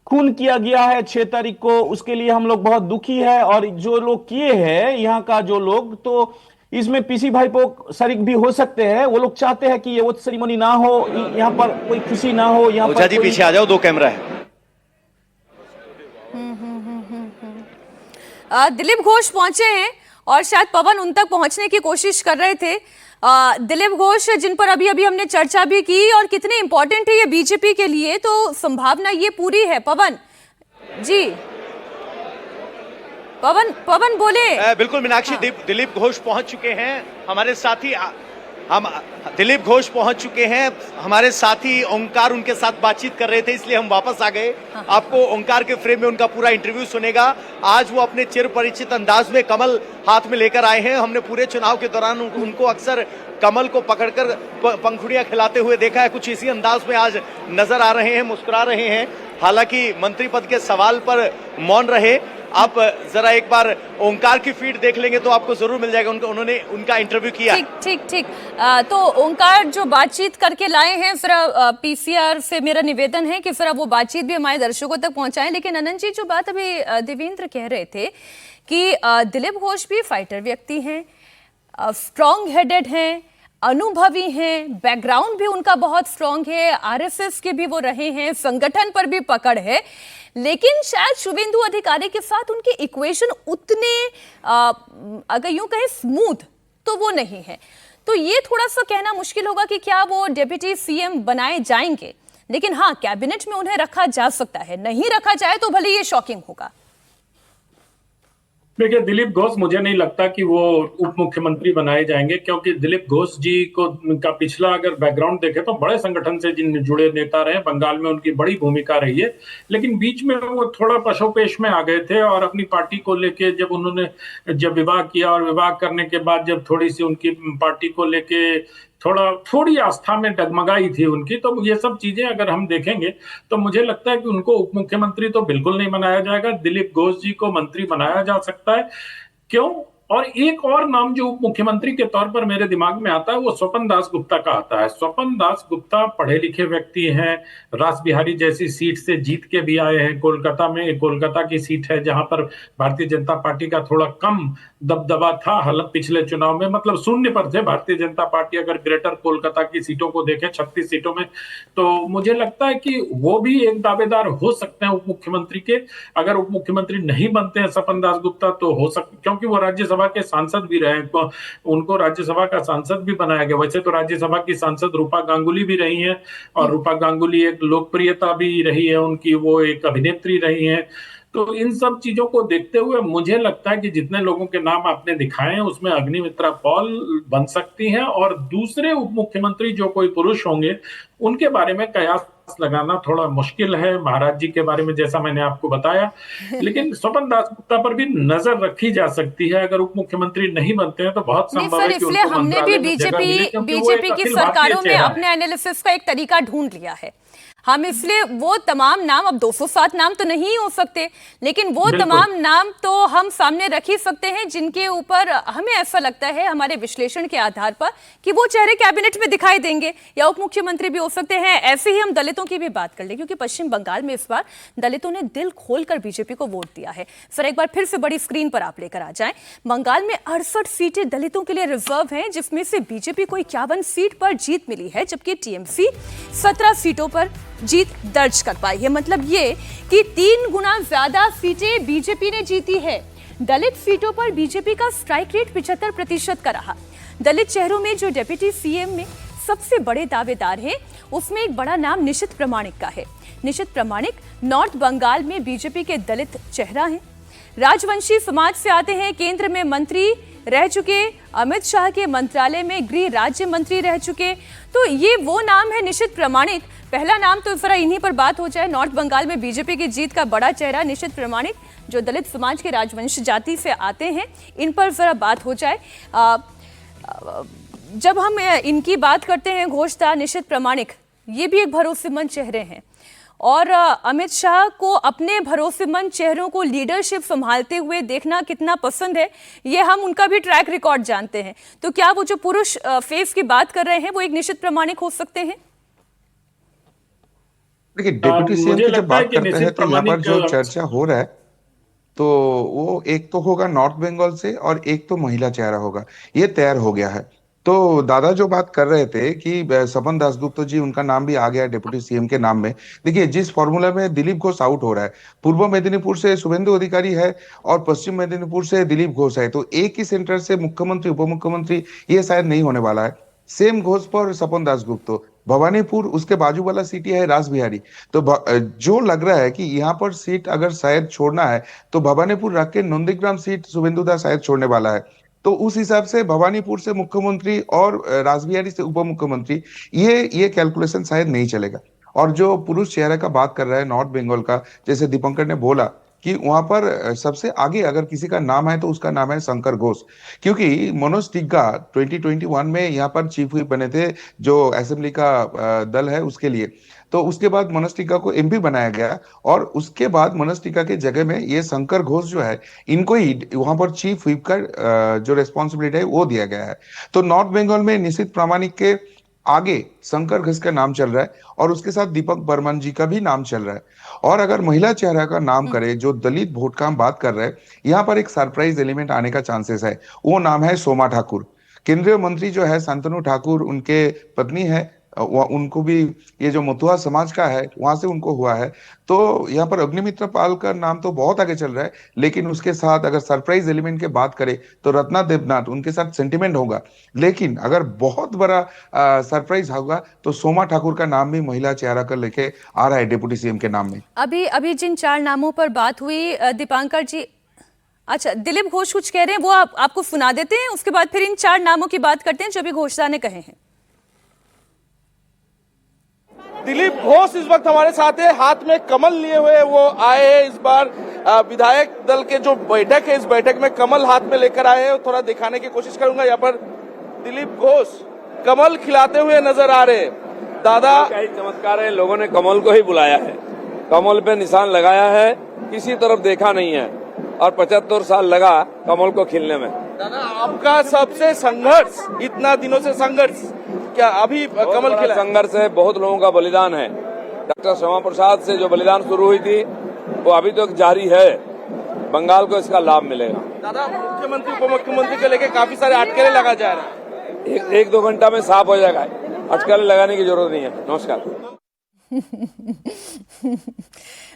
S8: खून किया गया है 6 तारीख को, उसके लिए हम लोग बहुत दुखी है। और जो लोग किए हैं यहाँ का जो लोग, तो इसमें पीसी भाईपो शरीक भी हो सकते हैं। वो लोग चाहते हैं कि ये ओथ सेरेमनी ना हो, यहाँ पर कोई खुशी ना हो। यहाँ पर
S7: जी पीछे आ जाओ, 2 कैमरा है।
S1: दिलीप घोष पहुंचे हैं और शायद पवन उन तक पहुंचने की कोशिश कर रहे थे। दिलीप घोष जिन पर अभी हमने चर्चा भी की और कितने इंपॉर्टेंट है ये बीजेपी के लिए, तो संभावना ये पूरी है। पवन जी, पवन बोले।
S7: बिल्कुल मीनाक्षी, दिलीप घोष पहुंच चुके हैं हमारे साथी, हम दिलीप घोष पहुंच चुके हैं, हमारे साथी ओंकार उनके साथ बातचीत कर रहे थे, इसलिए हम वापस आ गए। आपको ओंकार के फ्रेम में उनका पूरा इंटरव्यू सुनेगा। आज वो अपने चिर परिचित अंदाज में कमल हाथ में लेकर आए हैं। हमने पूरे चुनाव के दौरान उनको अक्सर कमल को पकड़कर पंखुड़ियां खिलाते हुए देखा है, कुछ इसी अंदाज में आज नजर आ रहे हैं, मुस्कुरा रहे हैं। हालांकि मंत्री पद के सवाल पर मौन रहे। आप जरा एक बार ओंकार की फीड देख लेंगे तो आपको जरूर मिल जाएगा, उन्होंने उनका इंटरव्यू किया।
S1: ठीक। तो ओंकार जो बातचीत करके लाए हैं, फिर पीसीआर से मेरा निवेदन है कि फिर वो बातचीत भी हमारे दर्शकों तक पहुंचाएं। लेकिन अनंत जी, जो बात अभी देवेंद्र कह रहे थे कि दिलीप घोष भी फाइटर व्यक्ति हैं, स्ट्रॉन्ग हेडेड हैं, अनुभवी हैं, बैकग्राउंड भी उनका बहुत स्ट्रांग है, आरएसएस के भी वो रहे हैं, संगठन पर भी पकड़ है, लेकिन शायद शुभेंदु अधिकारी के साथ उनके इक्वेशन उतने अगर यूं कहें स्मूथ तो वो नहीं है। तो ये थोड़ा सा कहना मुश्किल होगा कि क्या वो डिप्टी सीएम बनाए जाएंगे, लेकिन हाँ कैबिनेट में उन्हें रखा जा सकता है। नहीं रखा जाए तो भले ये शॉकिंग होगा।
S4: देखिए, दिलीप घोष मुझे नहीं लगता कि वो उप मुख्यमंत्री बनाए जाएंगे, क्योंकि दिलीप घोष जी को का पिछला अगर बैकग्राउंड देखें तो बड़े संगठन से जिन जुड़े नेता रहे, बंगाल में उनकी बड़ी भूमिका रही है, लेकिन बीच में वो थोड़ा पशोपेश में आ गए थे और अपनी पार्टी को लेके जब विवाह किया और विवाह करने के बाद जब थोड़ी सी उनकी पार्टी को लेके थोड़ी आस्था में डगमगाई थी उनकी, तो ये सब चीजें अगर हम देखेंगे तो मुझे लगता है कि उनको उप मुख्यमंत्री तो बिल्कुल नहीं बनाया जाएगा। दिलीप घोष जी को मंत्री बनाया जा सकता है। क्यों? और एक और नाम जो उप मुख्यमंत्री के तौर पर मेरे दिमाग में आता है वो स्वपन दास गुप्ता का आता है। स्वपन दास गुप्ता पढ़े लिखे व्यक्ति हैं, रास बिहारी जैसी सीट से जीत के भी आए हैं। कोलकाता की सीट है जहां पर भारतीय जनता पार्टी का थोड़ा कम दबदबा था। हालांकि पिछले चुनाव में मतलब शून्य पर थे भारतीय जनता पार्टी अगर ग्रेटर कोलकाता की सीटों को देखें 36 सीटों में, तो मुझे लगता है कि वो भी एक दावेदार हो सकते हैं उप मुख्यमंत्री के। अगर उप मुख्यमंत्री नहीं बनते हैं स्वपन दास गुप्ता तो हो सकता, क्योंकि वो राज्यसभा के सांसद भी रहे, उनको राज्यसभा का सांसद भी बनाया गया। वैसे तो राज्यसभा की सांसद रूपा गांगुली भी रही हैं और रूपा गांगुली एक लोकप्रियता भी रही है उनकी, वो एक अभिनेत्री रही हैं। तो इन सब चीजों को देखते हुए मुझे लगता है कि जितने लोगों के नाम आपने दिखाए हैं उसमें अग्निमित्रा पॉल बन सकती हैं, और दूसरे उप मुख्यमंत्री जो कोई पुरुष होंगे उनके बारे में कयास लगाना थोड़ा मुश्किल है। महाराज जी के बारे में जैसा मैंने आपको बताया, लेकिन स्वपन दास गुप्ता पर भी नजर रखी जा सकती है। अगर उप मुख्यमंत्री नहीं बनते हैं तो बहुत संभव है कि
S1: इसलिए
S4: उनको
S1: हमने भी
S4: मंत्रालय में जगह मिले, क्योंकि वो एक
S1: बीजेपी की
S4: अखिल भारतीय
S1: सरकारों में
S4: चेहरा है।
S1: अपने एनालिसिस का एक तरीका ढूंढ लिया है। हम इसलिए वो तमाम नाम, अब 207 नाम तो नहीं हो सकते, लेकिन वो तमाम नाम तो हम सामने रख ही सकते हैं जिनके ऊपर हमें ऐसा लगता है हमारे विश्लेषण के आधार पर कि वो चेहरे कैबिनेट में दिखाई देंगे या उप मुख्यमंत्री भी हो सकते हैं। ऐसे ही हम दलितों की भी बात कर लें, क्योंकि पश्चिम बंगाल में इस बार दलितों ने दिल खोलकर बीजेपी को वोट दिया है। सर एक बार फिर से बड़ी स्क्रीन पर आप लेकर आ जाएं। बंगाल में 68 सीटें दलितों के लिए रिजर्व हैं, जिसमें से बीजेपी को 51 सीट पर जीत मिली है, जबकि टीएमसी 17 सीटों पर जीत दर्ज कर पाई है। मतलब ये कि 3 गुना ज्यादा सीटें बीजेपी ने जीती है। दलित सीटों पर बीजेपी का स्ट्राइक रेट 75% का रहा। दलित चेहरों में जो डिप्टी सीएम में सबसे बड़े दावेदार हैं, उसमें एक बड़ा नाम निशित प्रामाणिक का है। निशित प्रामाणिक नॉर्थ बंगाल में बीजेपी के दलित चेहरा हैं। राजवंशी समाज से आते हैं, केंद्र में मंत्री रह चुके, अमित शाह के मंत्रालय में गृह राज्य मंत्री रह चुके। तो ये वो नाम है निशित प्रामाणिक। पहला नाम तो जरा इन्हीं पर बात हो जाए। नॉर्थ बंगाल में बीजेपी की जीत का बड़ा चेहरा निशित प्रामाणिक, जो दलित समाज के राजवंश जाति से आते हैं, इन पर जरा बात हो जाए। जब हम इनकी बात करते हैं, घोषदा निशित प्रामाणिक, ये भी एक भरोसेमंद चेहरे हैं और अमित शाह को अपने भरोसेमंद चेहरों को लीडरशिप संभालते हुए देखना कितना पसंद है, ये हम उनका भी ट्रैक रिकॉर्ड जानते हैं। तो क्या वो जो पुरुष फेस की बात कर रहे हैं वो एक निशित प्रामाणिक हो सकते हैं?
S6: देखिए, डिप्टी सीएम की जब बात करते हैं तो यहाँ पर जो चर्चा हो रहा है तो वो एक तो होगा नॉर्थ बंगाल से और एक तो महिला चेहरा होगा, ये तैयार हो गया है। तो दादा जो बात कर रहे थे कि स्वपन दासगुप्ता जी, उनका नाम भी आ गया डिप्टी सीएम के नाम में। देखिए, जिस फॉर्मूला में दिलीप घोष आउट हो रहा है, पूर्व मेदिनीपुर से शुभेंदु अधिकारी है और पश्चिम मेदिनीपुर से दिलीप घोष है, तो एक ही सेंटर से मुख्यमंत्री उप मुख्यमंत्री ये शायद नहीं होने वाला है। सेम घोष पर स्वपन दासगुप्ता। भवानीपुर उसके बाजू वाला सीट है रास बिहारी। तो जो लग रहा है कि यहाँ पर सीट अगर शायद छोड़ना है तो भवानीपुर रख के नंदीग्राम सीट शुभेंदु दा शायद छोड़ने वाला है। तो उस हिसाब से भवानीपुर से मुख्यमंत्री और रासबिहारी से उप मुख्यमंत्री, ये कैलकुलेशन शायद नहीं चलेगा। और जो पुरुष चेहरे का बात कर रहा है नॉर्थ बंगाल का, जैसे दीपंकर ने बोला कि वहां पर सबसे आगे अगर किसी का नाम है तो उसका नाम है शंकर घोष, क्योंकि मनोज टिग्गा 2021 में यहाँ पर चीफ व्हिप बने थे, जो असेंबली का दल है उसके लिए। तो उसके बाद मनोज टिग्गा को एमपी बनाया गया और उसके बाद मनोज टिग्गा के जगह में ये शंकर घोष जो है, इनको ही वहां पर चीफ व्हिप का जो रेस्पॉन्सिबिलिटी है वो दिया गया है। तो नॉर्थ बंगाल में निशित प्रामाणिक के आगे शंकर घोष का नाम चल रहा है और उसके साथ दीपक बर्मन जी का भी नाम चल रहा है। और अगर महिला चेहरा का नाम करें, जो दलित वोट का हम बात कर रहे हैं, यहाँ पर एक सरप्राइज एलिमेंट आने का चांसेस है। वो नाम है सोमा ठाकुर, केंद्रीय मंत्री जो है शांतनु ठाकुर, उनके पत्नी है, उनको भी ये जो मथुआ समाज का है वहां से उनको हुआ है। तो यहाँ पर अग्निमित्र पाल का नाम तो बहुत आगे चल रहा है, लेकिन उसके साथ अगर सरप्राइज एलिमेंट की बात करें तो रत्ना देवनाथ, उनके साथ सेंटिमेंट होगा। लेकिन अगर बहुत बड़ा सरप्राइज होगा तो सोमा ठाकुर का नाम भी महिला चेहरा कर लेके आ रहा है डिप्टी सीएम के नाम में।
S1: अभी जिन 4 नामों पर बात हुई दीपांकर जी, अच्छा दिलीप घोष कुछ कह रहे हैं, वो आपको सुना देते हैं, उसके बाद फिर इन 4 नामों की बात करते हैं जो अभी घोषणा ने कहे हैं।
S9: दिलीप घोष इस वक्त हमारे साथ है, हाथ में कमल लिए हुए वो आए हैं। इस बार विधायक दल के जो बैठक है, इस बैठक में कमल हाथ में लेकर आए हैं। थोड़ा दिखाने की कोशिश करूंगा। यहाँ पर दिलीप घोष कमल खिलाते हुए नजर आ रहे हैं। दादा
S10: क्या ही चमत्कार है, लोगों ने कमल को ही बुलाया है, कमल पे निशान लगाया है, किसी तरफ देखा नहीं है और 75 साल लगा कमल को खिलने में।
S9: दादा आपका सबसे संघर्ष, इतना दिनों से संघर्ष, क्या अभी कमल खिला?
S10: संघर्ष है, बहुत लोगों का बलिदान है। डॉक्टर श्यामा प्रसाद से जो बलिदान शुरू हुई थी वो अभी तक जारी है। बंगाल को इसका लाभ मिलेगा।
S9: दादा मुख्यमंत्री उप मुख्यमंत्री को लेकर काफी सारे अटकलें लगा जा रहे हैं।
S10: एक 2 घंटा में साफ हो जाएगा, अटकलें लगाने की जरूरत नहीं है। नमस्कार।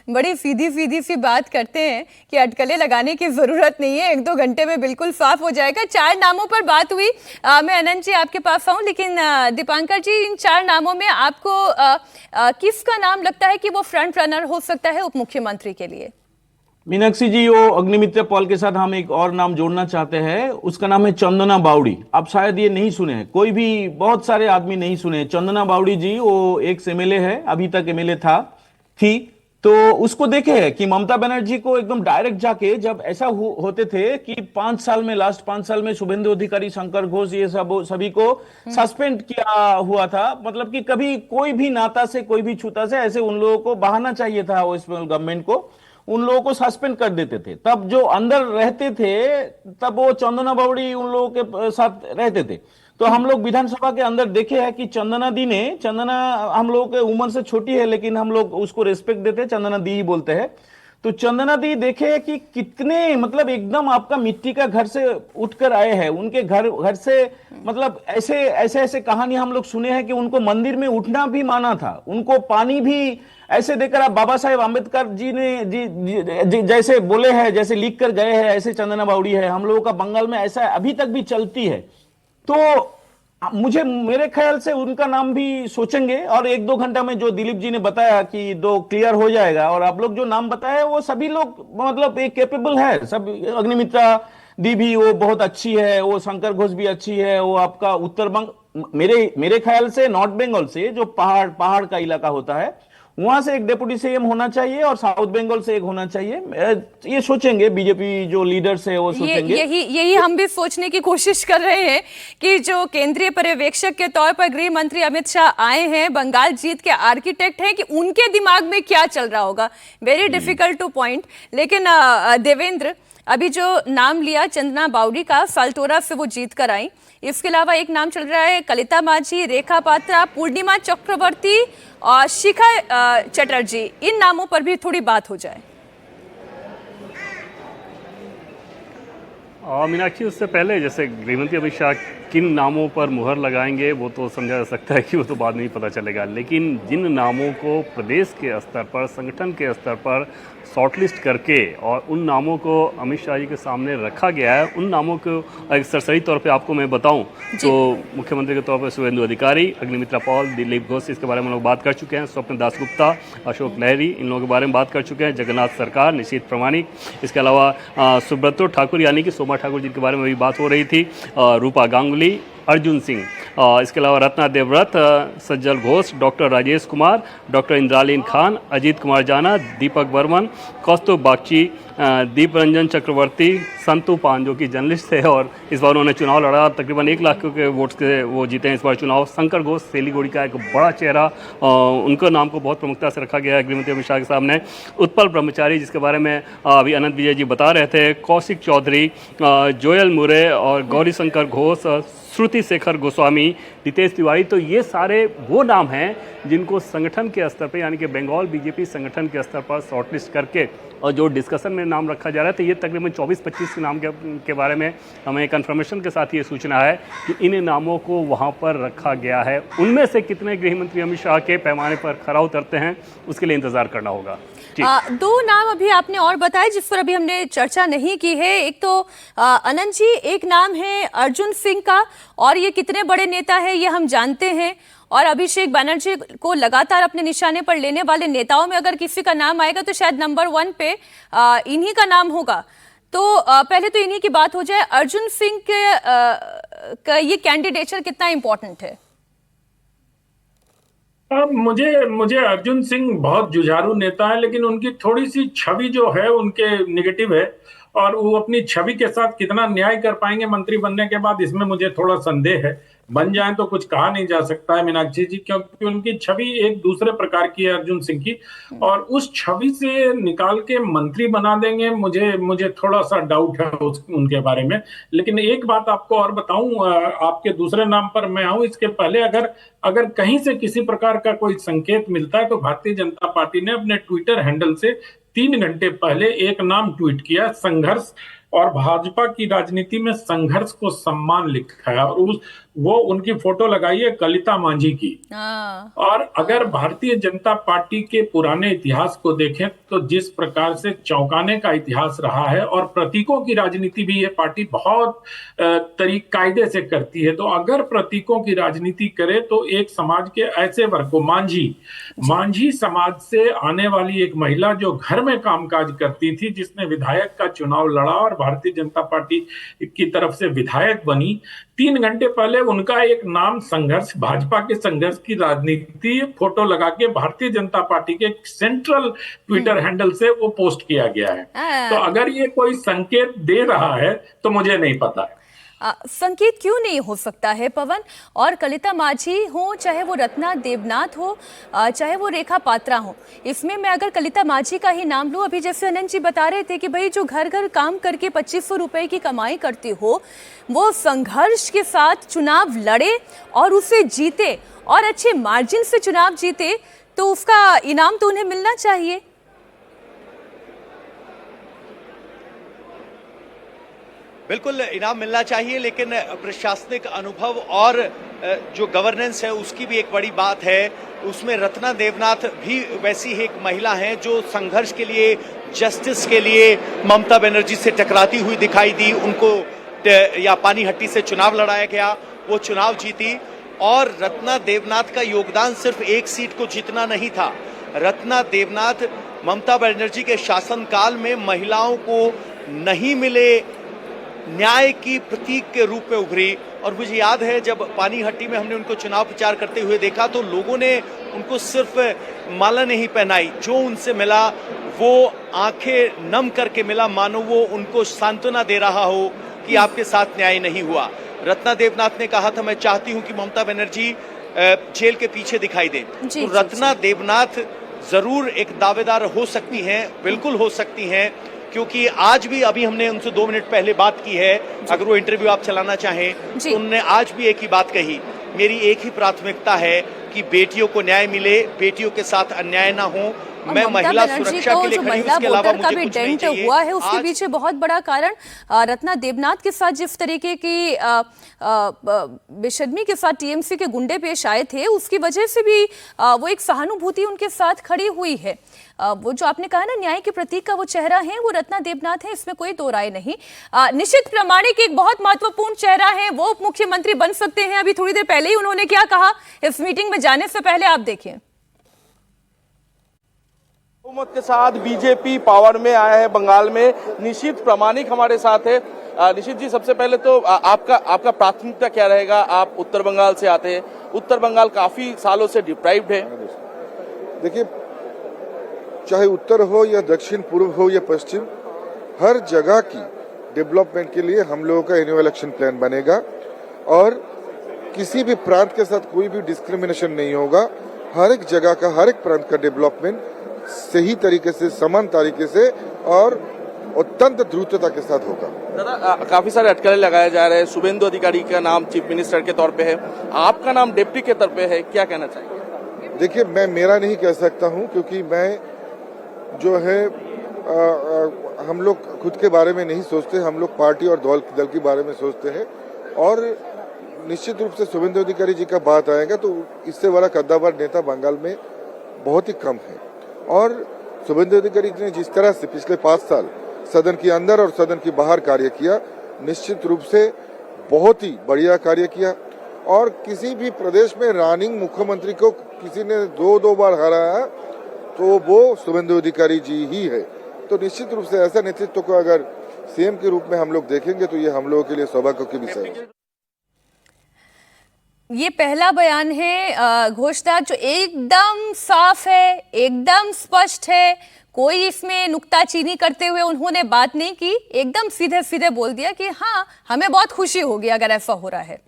S1: बड़ी सीधी सी बात करते हैं कि अटकलें लगाने की जरूरत नहीं है, 1-2 घंटे में बिल्कुल साफ हो जाएगा। 4 नामों पर बात हुई। मैं अनंत जी आपके पास आऊं, लेकिन दीपांकर जी, इन 4 नामों में आपको किसका नाम लगता है कि वो फ्रंट रनर हो सकता है उप मुख्यमंत्री के लिए?
S8: मीनाक्षी जी, वो अग्निमित्र पॉल के साथ हम एक और नाम जोड़ना चाहते हैं। उसका नाम है चंदना बावड़ी। आप शायद ये नहीं सुने हैं, कोई भी, बहुत सारे आदमी नहीं सुने। चंदना बावड़ी जी वो एक एमएलए है, अभी तक एमएलए थी। तो उसको देखे है कि ममता बनर्जी को एकदम डायरेक्ट जाके, जब ऐसा होते थे कि 5 साल में, लास्ट 5 साल में शुभेंदु अधिकारी, शंकर घोष, ये सभी को सस्पेंड किया हुआ था। मतलब कि कभी कोई भी नाता से, कोई भी छूता से ऐसे उन लोगों को बहाना चाहिए था वेस्ट बंगाल गवर्नमेंट को, उन लोगों को सस्पेंड कर देते थे। तब जो अंदर रहते थे, तब वो चंदना बावड़ी उन लोगों के साथ रहते थे। तो हम लोग विधानसभा के अंदर देखे हैं कि चंदना हम लोगों के उम्र से छोटी है, लेकिन हम लोग उसको रिस्पेक्ट देते हैं, चंदना दी ही बोलते हैं। तो चंदना दी देखे कि कितने, मतलब एकदम आपका मिट्टी का घर से उठकर आए हैं। उनके घर से, मतलब ऐसे कहानी हम लोग सुने हैं कि उनको मंदिर में उठना भी माना था, उनको पानी भी ऐसे देकर। आप बाबा साहेब आम्बेडकर जी ने जैसे बोले हैं, जैसे लिख कर गए हैं, ऐसे चंदना बावड़ी है। हम लोगों का बंगाल में ऐसा अभी तक भी चलती है। तो मेरे ख्याल से उनका नाम भी सोचेंगे, और 1-2 घंटा में जो दिलीप जी ने बताया कि 2 क्लियर हो जाएगा। और आप लोग जो नाम बताए वो सभी लोग मतलब एक कैपेबल है। सब अग्निमित्रा दी भी वो बहुत अच्छी है, वो शंकर घोष भी अच्छी है, वो आपका उत्तर बंग, मेरे ख्याल से नॉर्थ बंगाल से जो पहाड़ का इलाका होता है, वहां से एक डिप्टी सीएम होना चाहिए और साउथ बंगाल से एक होना चाहिए। ये सोचेंगे बीजेपी जो लीडर्स है, वो सोचेंगे।
S1: यही हम भी सोचने की कोशिश कर रहे हैं कि जो केंद्रीय पर्यवेक्षक के तौर पर गृह मंत्री अमित शाह आए हैं, बंगाल जीत के आर्किटेक्ट हैं, कि उनके दिमाग में क्या चल रहा होगा। Very difficult two point. लेकिन देवेंद्र, अभी जो नाम लिया चंदना बावड़ी का, साल्टोरा से वो जीत कर आई। इसके अलावा एक नाम चल रहा है कलिता माझी, रेखा पात्रा, पूर्णिमा चक्रवर्ती और शिखा चटर्जी। इन नामों पर भी थोड़ी बात हो जाए।
S3: मीनाक्षी, उससे पहले जैसे गृहमंत्री अमित शाह किन नामों पर मुहर लगाएंगे वो तो समझा जा सकता है कि वो तो बाद में ही पता चलेगा। लेकिन जिन नामों को प्रदेश के स्तर पर, संगठन के स्तर पर शॉर्टलिस्ट करके और उन नामों को अमित शाह जी के सामने रखा गया है, उन नामों को एक सरसरी तौर पे आपको मैं बताऊं तो मुख्यमंत्री के तौर पर शुभेंदु अधिकारी, अग्निमित्रा पॉल, दिलीप घोष, इसके बारे में हम लोग बात कर चुके हैं। स्वप्न दासगुप्ता, अशोक लहरी, इन लोगों के बारे में बात कर चुके हैं। जगन्नाथ सरकार, निशीथ प्रामाणिक, इसके अलावा सुब्रतो ठाकुर यानी कि सोमा ठाकुर जिनके बारे में भी बात हो रही थी, रूपा गांगुली, अर्जुन सिंह, इसके अलावा रत्ना देवव्रत, सज्जल घोष, डॉक्टर राजेश कुमार, डॉक्टर इंद्रालीन खान, अजीत कुमार जाना, दीपक बर्मन, कौस्तुभ बागची, दीप रंजन चक्रवर्ती, संतू पान जो कि जर्नलिस्ट थे और इस बार उन्होंने चुनाव लड़ा, तकरीबन 1 लाख के वोट्स के वो जीते हैं इस बार चुनाव। शंकर घोष, सिलीगुड़ी का एक बड़ा चेहरा, उनका नाम को बहुत प्रमुखता से रखा गया है गृहमंत्री अमित शाह के सामने। उत्पल ब्रह्मचारी जिसके बारे में अभी अनंत विजय जी बता रहे थे, कौशिक चौधरी, जोयल मुरे और गौरी शंकर घोष, श्रुति शेखर गोस्वामी, नितेश तिवारी। तो ये सारे वो नाम हैं जिनको संगठन के स्तर पर यानी कि बंगाल बीजेपी संगठन के स्तर पर शॉर्टलिस्ट करके और जो डिस्कशन में नाम रखा जा रहा है तो ये तकरीबन 24-25 के नाम के बारे में हमें कंफर्मेशन के साथ ये सूचना है कि इन नामों को वहाँ पर रखा गया है। उनमें से कितने गृह मंत्री अमित शाह के पैमाने पर खरा उतरते हैं उसके लिए इंतजार करना होगा।
S1: दो नाम अभी आपने और बताए जिस पर अभी हमने चर्चा नहीं की है। एक तो अनंत जी, एक नाम है अर्जुन सिंह का, और ये कितने बड़े नेता है ये हम जानते हैं, और अभिषेक बनर्जी को लगातार अपने निशाने पर लेने वाले नेताओं में अगर किसी का नाम आएगा तो शायद नंबर 1 पे इन्हीं का नाम होगा। तो पहले तो इन्हीं की बात हो जाए। अर्जुन सिंह का ये कैंडिडेचर कितना इंपॉर्टेंट है?
S4: मुझे अर्जुन सिंह बहुत जुझारू नेता है, लेकिन उनकी थोड़ी सी छवि जो है उनके निगेटिव है, और वो अपनी छवि के साथ कितना न्याय कर पाएंगे मंत्री बनने के बाद, इसमें मुझे थोड़ा संदेह है। बन जाए तो कुछ कहा नहीं जा सकता है मीनाक्षी जी, क्योंकि उनकी छवि एक दूसरे प्रकार की है अर्जुन सिंह की, और उस छवि से निकाल के मंत्री बना देंगे, मुझे थोड़ा सा डाउट है उनके बारे में। लेकिन एक बात आपको और बताऊं, आपके दूसरे नाम पर मैं आऊं इसके पहले, अगर कहीं से किसी प्रकार का कोई संकेत मिलता है तो भारतीय जनता पार्टी ने अपने ट्विटर हैंडल से 3 घंटे पहले एक नाम ट्वीट किया, संघर्ष, और भाजपा की राजनीति में संघर्ष को सम्मान लिखा है, और वो उनकी फोटो लगाई है कलिता मांझी की। और अगर भारतीय जनता पार्टी के पुराने इतिहास को देखें तो जिस प्रकार से चौंकाने का इतिहास रहा है, और प्रतीकों की राजनीति भी ये पार्टी बहुत कायदे से करती है, तो अगर प्रतीकों की राजनीति करे तो एक समाज के ऐसे वर्ग को, मांझी समाज से आने वाली एक महिला जो घर में कामकाज करती थी, जिसने विधायक का चुनाव लड़ा और भारतीय जनता पार्टी की तरफ से विधायक बनी, 3 घंटे पहले उनका एक नाम संघर्ष, भाजपा के संघर्ष की राजनीति फोटो लगा के भारतीय जनता पार्टी के सेंट्रल ट्विटर हैंडल से वो पोस्ट किया गया है। तो अगर ये कोई संकेत दे रहा है तो मुझे नहीं पता है।
S1: संकेत क्यों नहीं हो सकता है पवन? और कलिता माझी हो, चाहे वो रत्ना देवनाथ हो, चाहे वो रेखा पात्रा हो, इसमें मैं अगर कलिता माझी का ही नाम लूं, अभी जैसे अनंत जी बता रहे थे कि भाई जो घर घर काम करके 2500 रुपए की कमाई करती हो, वो संघर्ष के साथ चुनाव लड़े और उसे जीते और अच्छे मार्जिन से चुनाव जीते, तो उसका इनाम तो उन्हें मिलना चाहिए।
S7: बिल्कुल इनाम मिलना चाहिए, लेकिन प्रशासनिक अनुभव और जो गवर्नेंस है उसकी भी एक बड़ी बात है। उसमें रत्ना देवनाथ भी वैसी ही एक महिला हैं जो संघर्ष के लिए, जस्टिस के लिए ममता बनर्जी से टकराती हुई दिखाई दी। उनको या पानीहट्टी से चुनाव लड़ाया गया, वो चुनाव जीती। और रत्ना देवनाथ का योगदान सिर्फ एक सीट को जीतना नहीं था। रत्ना देवनाथ ममता बनर्जी के शासनकाल में महिलाओं को नहीं मिले न्याय की प्रतीक के रूप में उभरी। और मुझे याद है जब पानीहट्टी में हमने उनको चुनाव प्रचार करते हुए देखा तो लोगों ने उनको सिर्फ माला नहीं पहनाई, जो उनसे मिला वो आंखें नम करके मिला, मानो वो उनको सांत्वना दे रहा हो कि आपके साथ न्याय नहीं हुआ। रत्ना देवनाथ ने कहा था, मैं चाहती हूं कि ममता बनर्जी जेल के पीछे दिखाई दे। तो रत्ना देवनाथ जरूर एक दावेदार हो सकती हैं, बिल्कुल हो सकती हैं, क्योंकि आज भी अभी हमने उनसे 2 मिनट पहले बात की है, अगर वो इंटरव्यू आप चलाना चाहें तो उन्होंने आज भी एक ही बात कही, मेरी एक ही प्राथमिकता है कि बेटियों को न्याय मिले, बेटियों के साथ अन्याय ना हो, मैं महिला सुरक्षा के लिए खड़ी हूं, इसके अलावा मुझे कुछ नहीं चाहिए।
S1: हुआ है उसके पीछे बहुत बड़ा कारण रत्ना देवनाथ के साथ जिस तरीके की बेशर्मी के साथ टीएमसी के गुंडे पेश आए थे, उसकी वजह से भी वो एक सहानुभूति उनके साथ खड़ी हुई है। वो जो आपने कहा ना न्याय के प्रतीक का वो चेहरा है, वो रत्ना देवनाथ है, इसमें कोई दो राय नहीं। निशित प्रामाणिक एक बहुत महत्वपूर्ण चेहरा है, वो उप मुख्यमंत्री बन सकते हैं। अभी थोड़ी देर पहले ही उन्होंने क्या कहा इस मीटिंग में जाने से पहले, आप देखिए।
S9: बहुमत के साथ बीजेपी पावर में आया है बंगाल में। निशित प्रामाणिक हमारे साथ है। निशित जी, सबसे पहले तो आपका प्राथमिकता क्या रहेगा? आप उत्तर बंगाल से आते हैं, उत्तर बंगाल काफी सालों से डिप्राइव्ड है।
S11: देखिए, चाहे उत्तर हो या दक्षिण पूर्व हो या पश्चिम, हर जगह की डेवलपमेंट के लिए हम लोगों का एनुअल एक्शन प्लान बनेगा और किसी भी प्रांत के साथ कोई भी डिस्क्रिमिनेशन नहीं होगा। हर एक जगह का, हर एक प्रांत का डेवलपमेंट सही तरीके से, समान तरीके से और अत्यंत द्रुतता के साथ होगा।
S9: दादा, काफी सारे अटकलें लगाए जा रहे हैं। शुभेंदु अधिकारी का नाम चीफ मिनिस्टर के तौर पे है, आपका नाम डिप्टी के तौर पे है, क्या कहना चाहिए?
S11: देखिए, मैं मेरा नहीं कह सकता हूं, क्योंकि मैं जो है हम लोग खुद के बारे में नहीं सोचते, हम लोग पार्टी और दल के बारे में सोचते हैं। और निश्चित रूप से शुभेंदु अधिकारी जी का बात आएगा तो इससे बड़ा कद्दावर नेता बंगाल में बहुत ही कम है। और शुभेंदु अधिकारी जी ने जिस तरह से पिछले 5 साल सदन के अंदर और सदन के बाहर कार्य किया, निश्चित रूप से बहुत ही बढ़िया कार्य किया। और किसी भी प्रदेश में रनिंग मुख्यमंत्री को किसी ने 2 बार हराया तो वो शुभेंदु अधिकारी जी ही है। तो निश्चित रूप से ऐसा नेतृत्व को अगर सीएम के रूप में हम लोग देखेंगे तो ये हम लोगों के लिए सौभाग्य की विषय है।
S1: ये पहला बयान है घोषदार जो एकदम साफ है, एकदम स्पष्ट है, कोई इसमें नुक्ताचीनी करते हुए उन्होंने बात नहीं की, एकदम सीधे सीधे बोल दिया कि हाँ हमें बहुत खुशी होगी अगर ऐसा हो रहा है।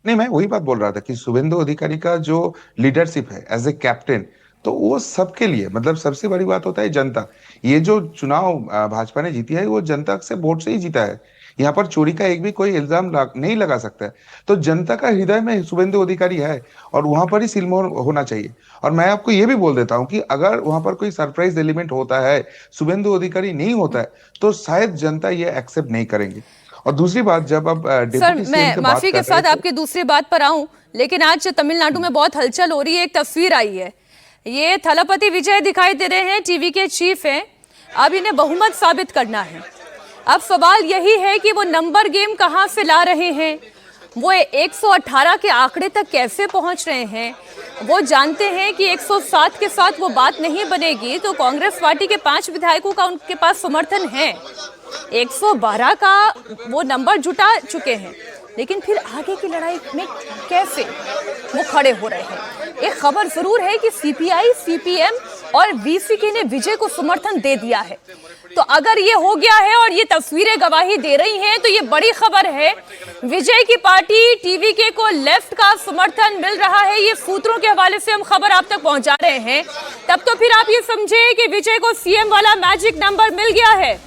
S6: नहीं, मैं वही बात बोल रहा था कि शुभेंदु अधिकारी का जो लीडरशिप है एज ए कैप्टन, तो वो सबके लिए, मतलब सबसे बड़ी बात होता है जनता। ये जो चुनाव भाजपा ने जीती है वो जनता से वोट से ही जीता है। यहाँ पर चोरी का एक भी कोई इल्जाम नहीं लगा सकता है। तो जनता का हृदय में शुभेंदु अधिकारी है और वहां पर ही सिलमोहर होना चाहिए। और मैं आपको ये भी बोल देता हूँ कि अगर वहां पर कोई सरप्राइज एलिमेंट होता है, शुभेंदु अधिकारी नहीं होता है, तो शायद जनता ये एक्सेप्ट नहीं करेंगे। और दूसरी बात, जब आप
S1: सर मैं माफी के साथ आपकी दूसरी बात पर आऊं, लेकिन आज तमिलनाडु में बहुत हलचल हो रही है। एक तस्वीर आई है, ये थलपति विजय दिखाई दे रहे हैं, टीवी के चीफ हैं। अब इन्हें बहुमत साबित करना है। अब सवाल यही है कि वो नंबर गेम कहां से ला रहे हैं, वो 118 के आंकड़े तक कैसे पहुंच रहे हैं। वो जानते हैं कि 107 के साथ वो बात नहीं बनेगी, तो कांग्रेस पार्टी के 5 विधायकों का उनके पास समर्थन है। 112 का वो नंबर जुटा चुके हैं, लेकिन फिर आगे की लड़ाई में कैसे वो खड़े हो रहे हैं। एक खबर जरूर है कि सीपीआई, सीपीएम और वीसीके ने विजय को समर्थन दे दिया है। तो अगर ये हो गया है और ये तस्वीरें गवाही दे रही हैं, तो ये बड़ी खबर है। विजय की पार्टी टीवीके को लेफ्ट का समर्थन मिल रहा है। ये सूत्रों के हवाले से हम खबर आप तक पहुंचा रहे हैं। तब तो फिर आप ये समझे कि विजय को सीएम वाला मैजिक नंबर मिल गया है।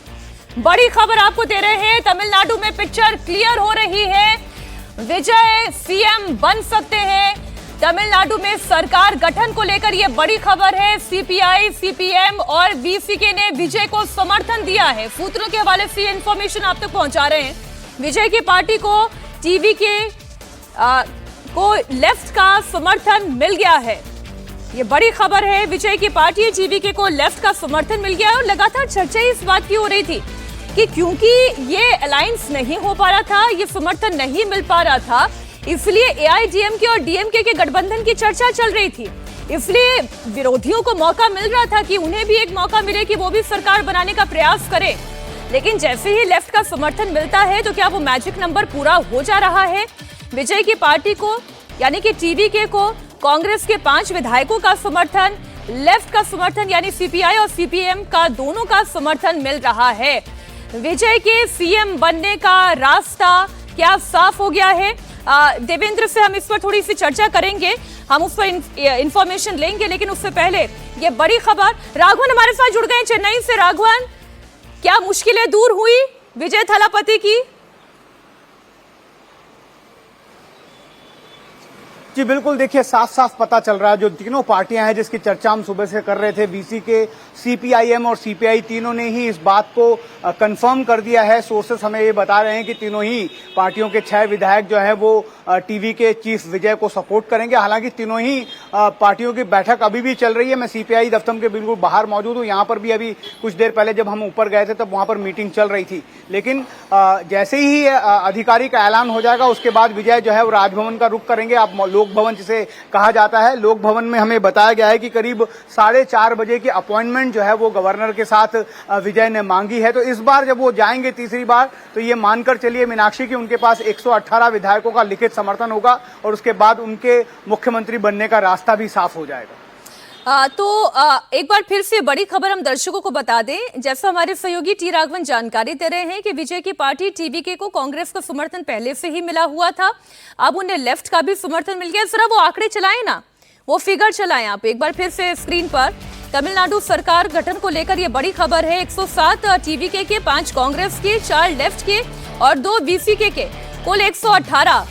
S1: बड़ी खबर आपको दे रहे हैं, तमिलनाडु में पिक्चर क्लियर हो रही है। विजय सीएम बन सकते हैं। तमिलनाडु में सरकार गठन को लेकर यह बड़ी खबर है। सीपीआई, सीपीएम और वीसीके ने विजय को समर्थन दिया है। सूत्रों के हवाले से इंफॉर्मेशन आप तक पहुंचा रहे हैं। विजय की पार्टी को टीवीके को लेफ्ट का समर्थन मिल गया है। ये बड़ी खबर है। विजय की पार्टी टीवीके को लेफ्ट का समर्थन मिल गया है। और लगातार चर्चा इस बात की हो रही थी कि क्योंकि ये अलायंस नहीं हो पा रहा था, ये समर्थन नहीं मिल पा रहा था, इसलिए एआईडीएमके और डीएमके के गठबंधन की चर्चा चल रही थी। इसलिए विरोधियों को मौका मिल रहा था कि उन्हें भी एक मौका मिले कि वो भी सरकार बनाने का प्रयास करें। लेकिन जैसे ही लेफ्ट का समर्थन मिलता है, तो क्या वो मैजिक नंबर पूरा हो जा रहा है। विजय की पार्टी को यानी कि टीवीके को कांग्रेस के 5 विधायकों का समर्थन, लेफ्ट का समर्थन यानी सीपीआई और सीपीएम का दोनों का समर्थन मिल रहा है। विजय के सीएम बनने का रास्ता क्या साफ हो गया है। देवेंद्र से हम इस पर थोड़ी सी चर्चा करेंगे, हम उस पर इंफॉर्मेशन लेंगे, लेकिन उससे पहले ये बड़ी खबर, राघवन हमारे साथ जुड़ गए चेन्नई से। राघवन, क्या मुश्किलें दूर हुई विजय थलापति की?
S12: जी बिल्कुल, देखिए साफ साफ पता चल रहा है। जो तीनों पार्टियां हैं जिसकी चर्चा हम सुबह से कर रहे थे, वीसीके, सीपीआईएम और सीपीआई, तीनों ने ही इस बात को कंफर्म कर दिया है। सोर्सेस हमें ये बता रहे हैं कि तीनों ही पार्टियों के 6 विधायक जो है वो टीवी के चीफ विजय को सपोर्ट करेंगे। हालांकि तीनों ही पार्टियों की बैठक अभी भी चल रही है। मैं सीपीआई दफ्तर के बिल्कुल बाहर मौजूद हूँ। यहाँ पर भी अभी कुछ देर पहले जब हम ऊपर गए थे तब वहाँ पर मीटिंग चल रही थी। लेकिन जैसे ही अधिकारी का ऐलान हो जाएगा, उसके बाद विजय जो है वो राजभवन का रुख करेंगे। अब लोक भवन जिसे कहा जाता है, लोक भवन में हमें बताया गया है कि करीब 4:30 बजे की अपॉइंटमेंट जो है वो गवर्नर के साथ विजय ने मांगी है। तो इस बार जब वो जाएंगे तीसरी बार, तो ये मानकर चलिए मीनाक्षी कि उनके पास 118 विधायकों का लिखित समर्थन होगा और उसके बाद उनके मुख्यमंत्री बनने का रास्ता भी साफ हो जाएगा।
S1: एक बार फिर से बड़ी खबर हम दर्शकों को बता दें। जैसा हमारे सहयोगी टी राघवन जानकारी दे रहे हैं कि विजय की पार्टी टीवीके को कांग्रेस का समर्थन पहले से ही मिला हुआ था, अब उन्हें लेफ्ट का भी समर्थन मिल गया। जरा वो आंकड़े चलाएं ना, वो फिगर चलाएं आप एक बार फिर से स्क्रीन पर। तमिलनाडु सरकार गठन को लेकर ये बड़ी खबर है। 107 टीवीके के, 5 कांग्रेस के, 4 लेफ्ट के और 2 वीसीके के, कुल 118।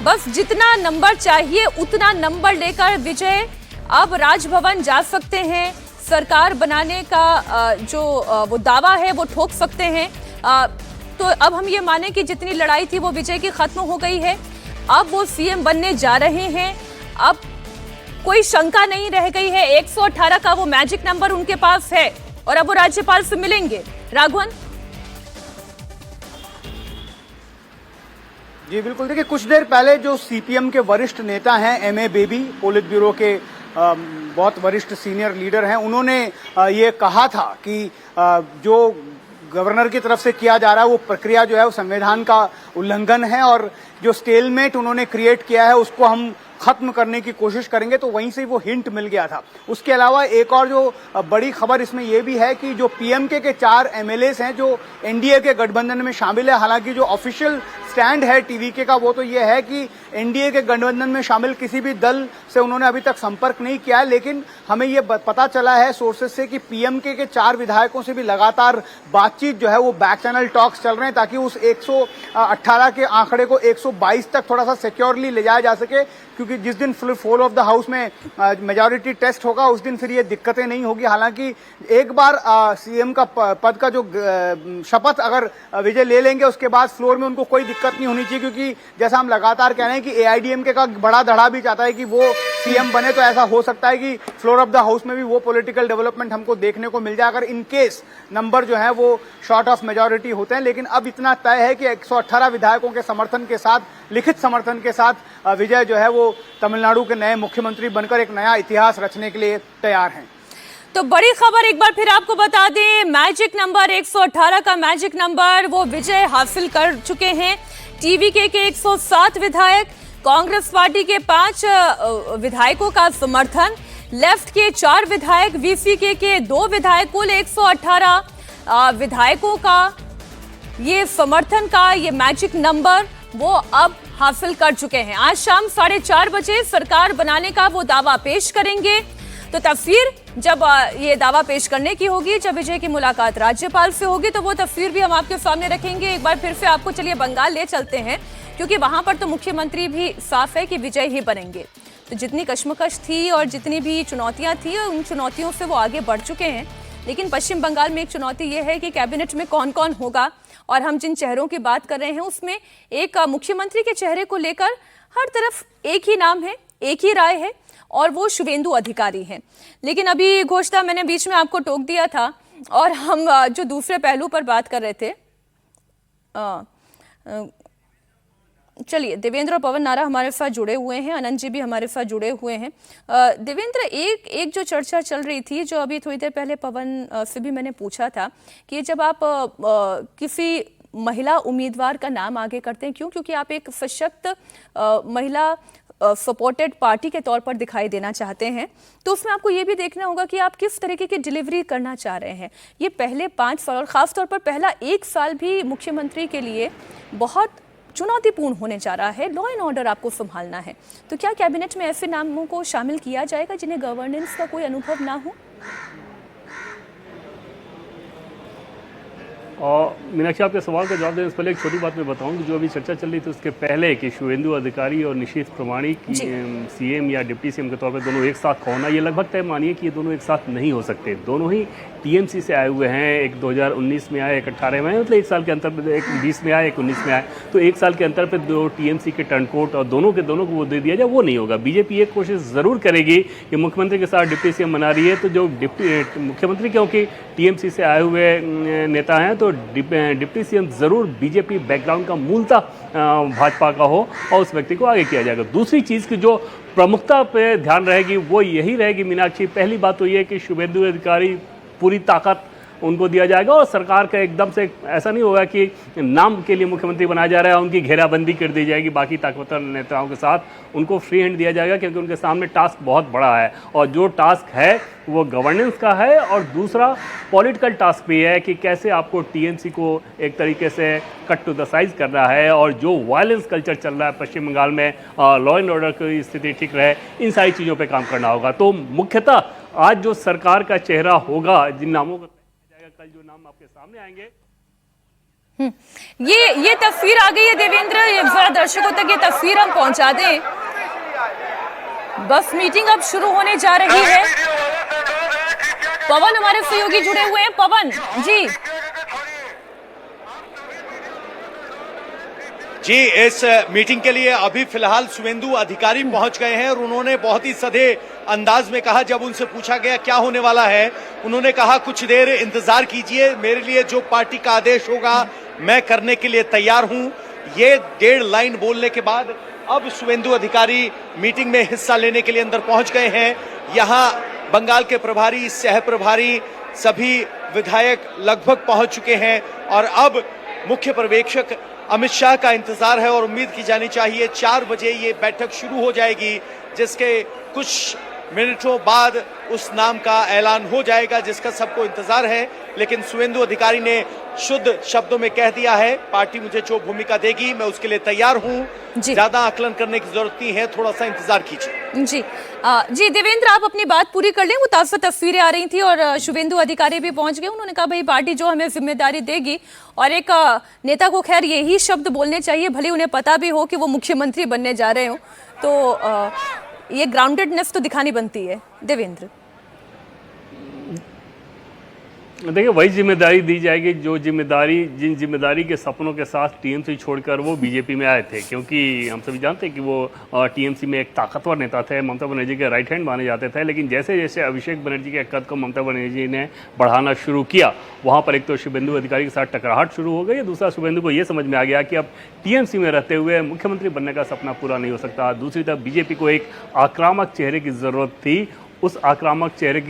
S1: बस जितना नंबर चाहिए उतना नंबर लेकर विजय अब राजभवन जा सकते हैं। सरकार बनाने का जो वो दावा है वो ठोक सकते हैं। तो अब हम ये माने कि जितनी लड़ाई थी वो विजय की खत्म हो गई है, अब वो सीएम बनने जा रहे हैं, अब कोई शंका नहीं रह गई है। 118 का वो मैजिक नंबर उनके पास है और अब वो राज्यपाल से मिलेंगे। राघवन
S12: जी बिल्कुल, देखिए कुछ देर पहले जो सीपीएम के वरिष्ठ नेता हैं एमए बेबी, पोलित ब्यूरो के बहुत वरिष्ठ सीनियर लीडर हैं, उन्होंने ये कहा था कि जो गवर्नर की तरफ से किया जा रहा है वो प्रक्रिया जो है वो संविधान का उल्लंघन है और जो स्टेलमेट उन्होंने क्रिएट किया है उसको हम खत्म करने की कोशिश करेंगे। तो वहीं से वो हिंट मिल गया था। उसके अलावा एक और जो बड़ी खबर इसमें यह भी है कि जो पीएमके के 4 एमएलएस हैं जो एनडीए के गठबंधन में शामिल है, हालांकि जो ऑफिशियल स्टैंड है टीवीके का वो तो ये है कि एनडीए के गठबंधन में शामिल किसी भी दल से उन्होंने अभी तक संपर्क नहीं किया है, लेकिन हमें ये पता चला है सोर्सेस से कि पीएमके के 4 विधायकों से भी लगातार बातचीत जो है वो बैक चैनल टॉक्स चल रहे हैं ताकि उस 118 के आंकड़े को 122 तक थोड़ा सा सिक्योरली ले जाया जा सके, क्योंकि जिस दिन फ्लोर ऑफ द हाउस में मेजॉरिटी टेस्ट होगा उस दिन फिर ये दिक्कतें नहीं होगी। हालांकि एक बार सीएम का पद का जो शपथ अगर विजय ले लेंगे उसके बाद फ्लोर में उनको कोई दिक्कत नहीं होनी चाहिए, क्योंकि जैसा हम लगातार कह रहे हैं कि एआईडीएमके का बड़ा धड़ा भी चाहता है कि वो सीएम बने, तो ऐसा हो सकता है कि फ्लोर ऑफ द हाउस में भी वो पॉलिटिकल डेवलपमेंट हमको देखने को मिल जाए अगर इन केस नंबर जो है वो शॉर्ट ऑफ मेजॉरिटी होते हैं। लेकिन अब इतना तय है कि 118 विधायकों के समर्थन के साथ, लिखित समर्थन के साथ विजय जो है वो तमिलनाडु के नए मुख्यमंत्री बनकर एक नया इतिहास रचने के लिए तैयार हैं।
S1: तो बड़ी खबर एक बार फिर आपको बता दें, मैजिक नंबर 118 का मैजिक नंबर वो विजय हासिल कर चुके हैं। टीवीके के 107 विधायक, कांग्रेस पार्टी के 5 विधायकों का समर्थन, लेफ्ट के 4 विधायक, वीसीके के 2 विधायक, कुल 118 विधायकों का ये समर्थन का ये मैजिक नंबर वो अब हासिल कर चुके हैं। आज शाम 4:30 बजे सरकार बनाने का वो दावा पेश करेंगे। तो तस्वीर जब ये दावा पेश करने की होगी, जब विजय की मुलाकात राज्यपाल से होगी, तो वो तस्वीर भी हम आपके सामने रखेंगे। एक बार फिर से आपको चलिए बंगाल ले चलते हैं, क्योंकि वहां पर तो मुख्यमंत्री भी साफ है कि विजय ही बनेंगे। तो जितनी कश्मकश थी और जितनी भी चुनौतियां थी उन चुनौतियों से वो आगे बढ़ चुके हैं। लेकिन पश्चिम बंगाल में एक चुनौती ये है कि कैबिनेट में कौन कौन होगा, और हम जिन चेहरों की बात कर रहे हैं उसमें एक मुख्यमंत्री के चेहरे को लेकर हर तरफ एक ही नाम है, एक ही राय है, और वो शुभेंदु अधिकारी हैं। लेकिन अभी घोषणा मैंने बीच में आपको टोक दिया था और हम जो दूसरे पहलू पर बात कर रहे थे, चलिए देवेंद्र और पवन नारा हमारे साथ जुड़े हुए हैं, अनंत जी भी हमारे साथ जुड़े हुए हैं। देवेंद्र, एक जो चर्चा चल रही थी, जो अभी थोड़ी देर पहले पवन से भी मैंने पूछा था कि जब आप किसी महिला उम्मीदवार का नाम आगे करते हैं, क्योंकि आप एक सशक्त महिला सपोर्टेड पार्टी के तौर पर दिखाई देना चाहते हैं, तो उसमें आपको ये भी देखना होगा कि आप किस तरीके की डिलीवरी करना चाह रहे हैं। ये पहले 5 साल और खासतौर पर पहला 1 साल भी मुख्यमंत्री के लिए बहुत चुनौतीपूर्ण होने जा रहा है। लॉ एंड ऑर्डर आपको संभालना है, तो क्या कैबिनेट में ऐसे नामों को शामिल किया जाएगा जिन्हें गवर्नेंस का कोई अनुभव ना हो?
S3: और मीनाक्षी, आपके सवाल का जवाब देने से पहले एक छोटी बात मैं बताऊं कि जो अभी चर्चा चल रही थी उसके पहले कि शुभेंदु अधिकारी और निशीथ प्रमाणिक सीएम या डिप्टी सीएम के तौर पर दोनों एक साथ होना, ये लगभग तय मानिए कि ये दोनों एक साथ नहीं हो सकते। दोनों ही टीएमसी से आए हुए हैं, एक 2019 में आए, एक 18 में आए, मतलब 1 साल के अंतर पर, एक 20 में आए, एक 19 में आए, तो 1 साल के अंतर पर 2 टीएमसी के टर्नकोट और दोनों को वो दे दिया जाए, वो नहीं होगा। बीजेपी एक कोशिश ज़रूर करेगी कि मुख्यमंत्री के साथ डिप्टी सीएम बना रही है, तो जो मुख्यमंत्री क्योंकि टीएमसी से आए हुए नेता हैं, तो डिप्टी सीएम जरूर बीजेपी बैकग्राउंड का मूलतः भाजपा का हो और उस व्यक्ति को आगे किया जाएगा। दूसरी चीज़ की जो प्रमुखता पे ध्यान रहेगी वो यही रहेगी मीनाक्षी, पहली बात तो ये कि शुभेंदु अधिकारी पूरी ताकत उनको दिया जाएगा और सरकार का एकदम से ऐसा नहीं होगा कि नाम के लिए मुख्यमंत्री बनाया जा रहा है, उनकी घेराबंदी कर दी जाएगी बाकी ताकतवर नेताओं के साथ। उनको फ्री हैंड दिया जाएगा क्योंकि उनके सामने टास्क बहुत बड़ा है, और जो टास्क है वो गवर्नेंस का है और दूसरा पॉलिटिकल टास्क भी है कि कैसे आपको टीएमसी को एक तरीके से कट टू द साइज करना है, और जो वायलेंस कल्चर चल रहा है पश्चिम बंगाल में, लॉ एंड ऑर्डर की स्थिति ठीक रहे, इन सारी चीज़ों पर काम करना होगा। तो मुख्यतः आज जो सरकार का चेहरा होगा, जिन नामों का कल जो नाम आपके सामने आएंगे,
S1: ये तस्वीर आ गई है देवेंद्र, जरा दर्शकों तक ये तस्वीर हम पहुंचा दें। बस मीटिंग अब शुरू होने जा रही है। पवन हमारे सहयोगी जुड़े हुए हैं। पवन जी
S7: जी, इस मीटिंग के लिए अभी फिलहाल शुभेंदु अधिकारी पहुंच गए हैं और उन्होंने बहुत ही सधे अंदाज में कहा, जब उनसे पूछा गया क्या होने वाला है, उन्होंने कहा कुछ देर इंतजार कीजिए, मेरे लिए जो पार्टी का आदेश होगा मैं करने के लिए तैयार हूं। ये 1.5 लाइन बोलने के बाद अब शुभेंदु अधिकारी मीटिंग में हिस्सा लेने के लिए अंदर पहुंच गए हैं। यहां बंगाल के प्रभारी, सह प्रभारी, सभी विधायक लगभग पहुंच चुके हैं और अब मुख्य पर्यवेक्षक अमित शाह का इंतजार है और उम्मीद की जानी चाहिए 4 बजे ये बैठक शुरू हो जाएगी, जिसके कुछ मिनटों बाद उस नाम का ऐलान हो जाएगा जिसका सबको इंतजार है। लेकिन शुभेंदु अधिकारी ने शुद्ध शब्दों में कह दिया है, पार्टी मुझे जो भूमिका देगी मैं उसके लिए तैयार हूं, ज्यादा आकलन करने की जरूरत नहीं है, थोड़ा सा इंतजार कीजिए।
S1: जी देवेंद्र, आप अपनी बात पूरी कर लें। मुतासर तस्वीरें आ रही थी और शुभेंदु अधिकारी भी पहुंच गए। उन्होंने कहा भाई पार्टी जो हमें जिम्मेदारी देगी, और एक नेता को खैर यही शब्द बोलने चाहिए, भले उन्हें पता भी हो कि वो मुख्यमंत्री बनने जा रहे हो, तो ये ग्राउंडेडनेस तो दिखानी बनती है। देवेंद्र,
S3: देखिए वही जिम्मेदारी दी जाएगी जिन जिम्मेदारी के सपनों के साथ टीएमसी छोड़कर वो बीजेपी में आए थे, क्योंकि हम सभी जानते हैं कि वो टीएमसी में एक ताकतवर नेता थे, ममता बनर्जी के राइट हैंड माने जाते थे। लेकिन जैसे जैसे अभिषेक बनर्जी के कद को ममता बनर्जी ने बढ़ाना शुरू किया, वहाँ पर एक तो शुभेंदु अधिकारी के साथ टकराहट शुरू हो गई, दूसरा शुभेंदु को ये समझ में आ गया कि अब टीएमसी में रहते हुए मुख्यमंत्री बनने का सपना पूरा नहीं हो सकता। दूसरी तरफ बीजेपी को एक आक्रामक चेहरे की जरूरत थी, उस आक्रामक चेहरे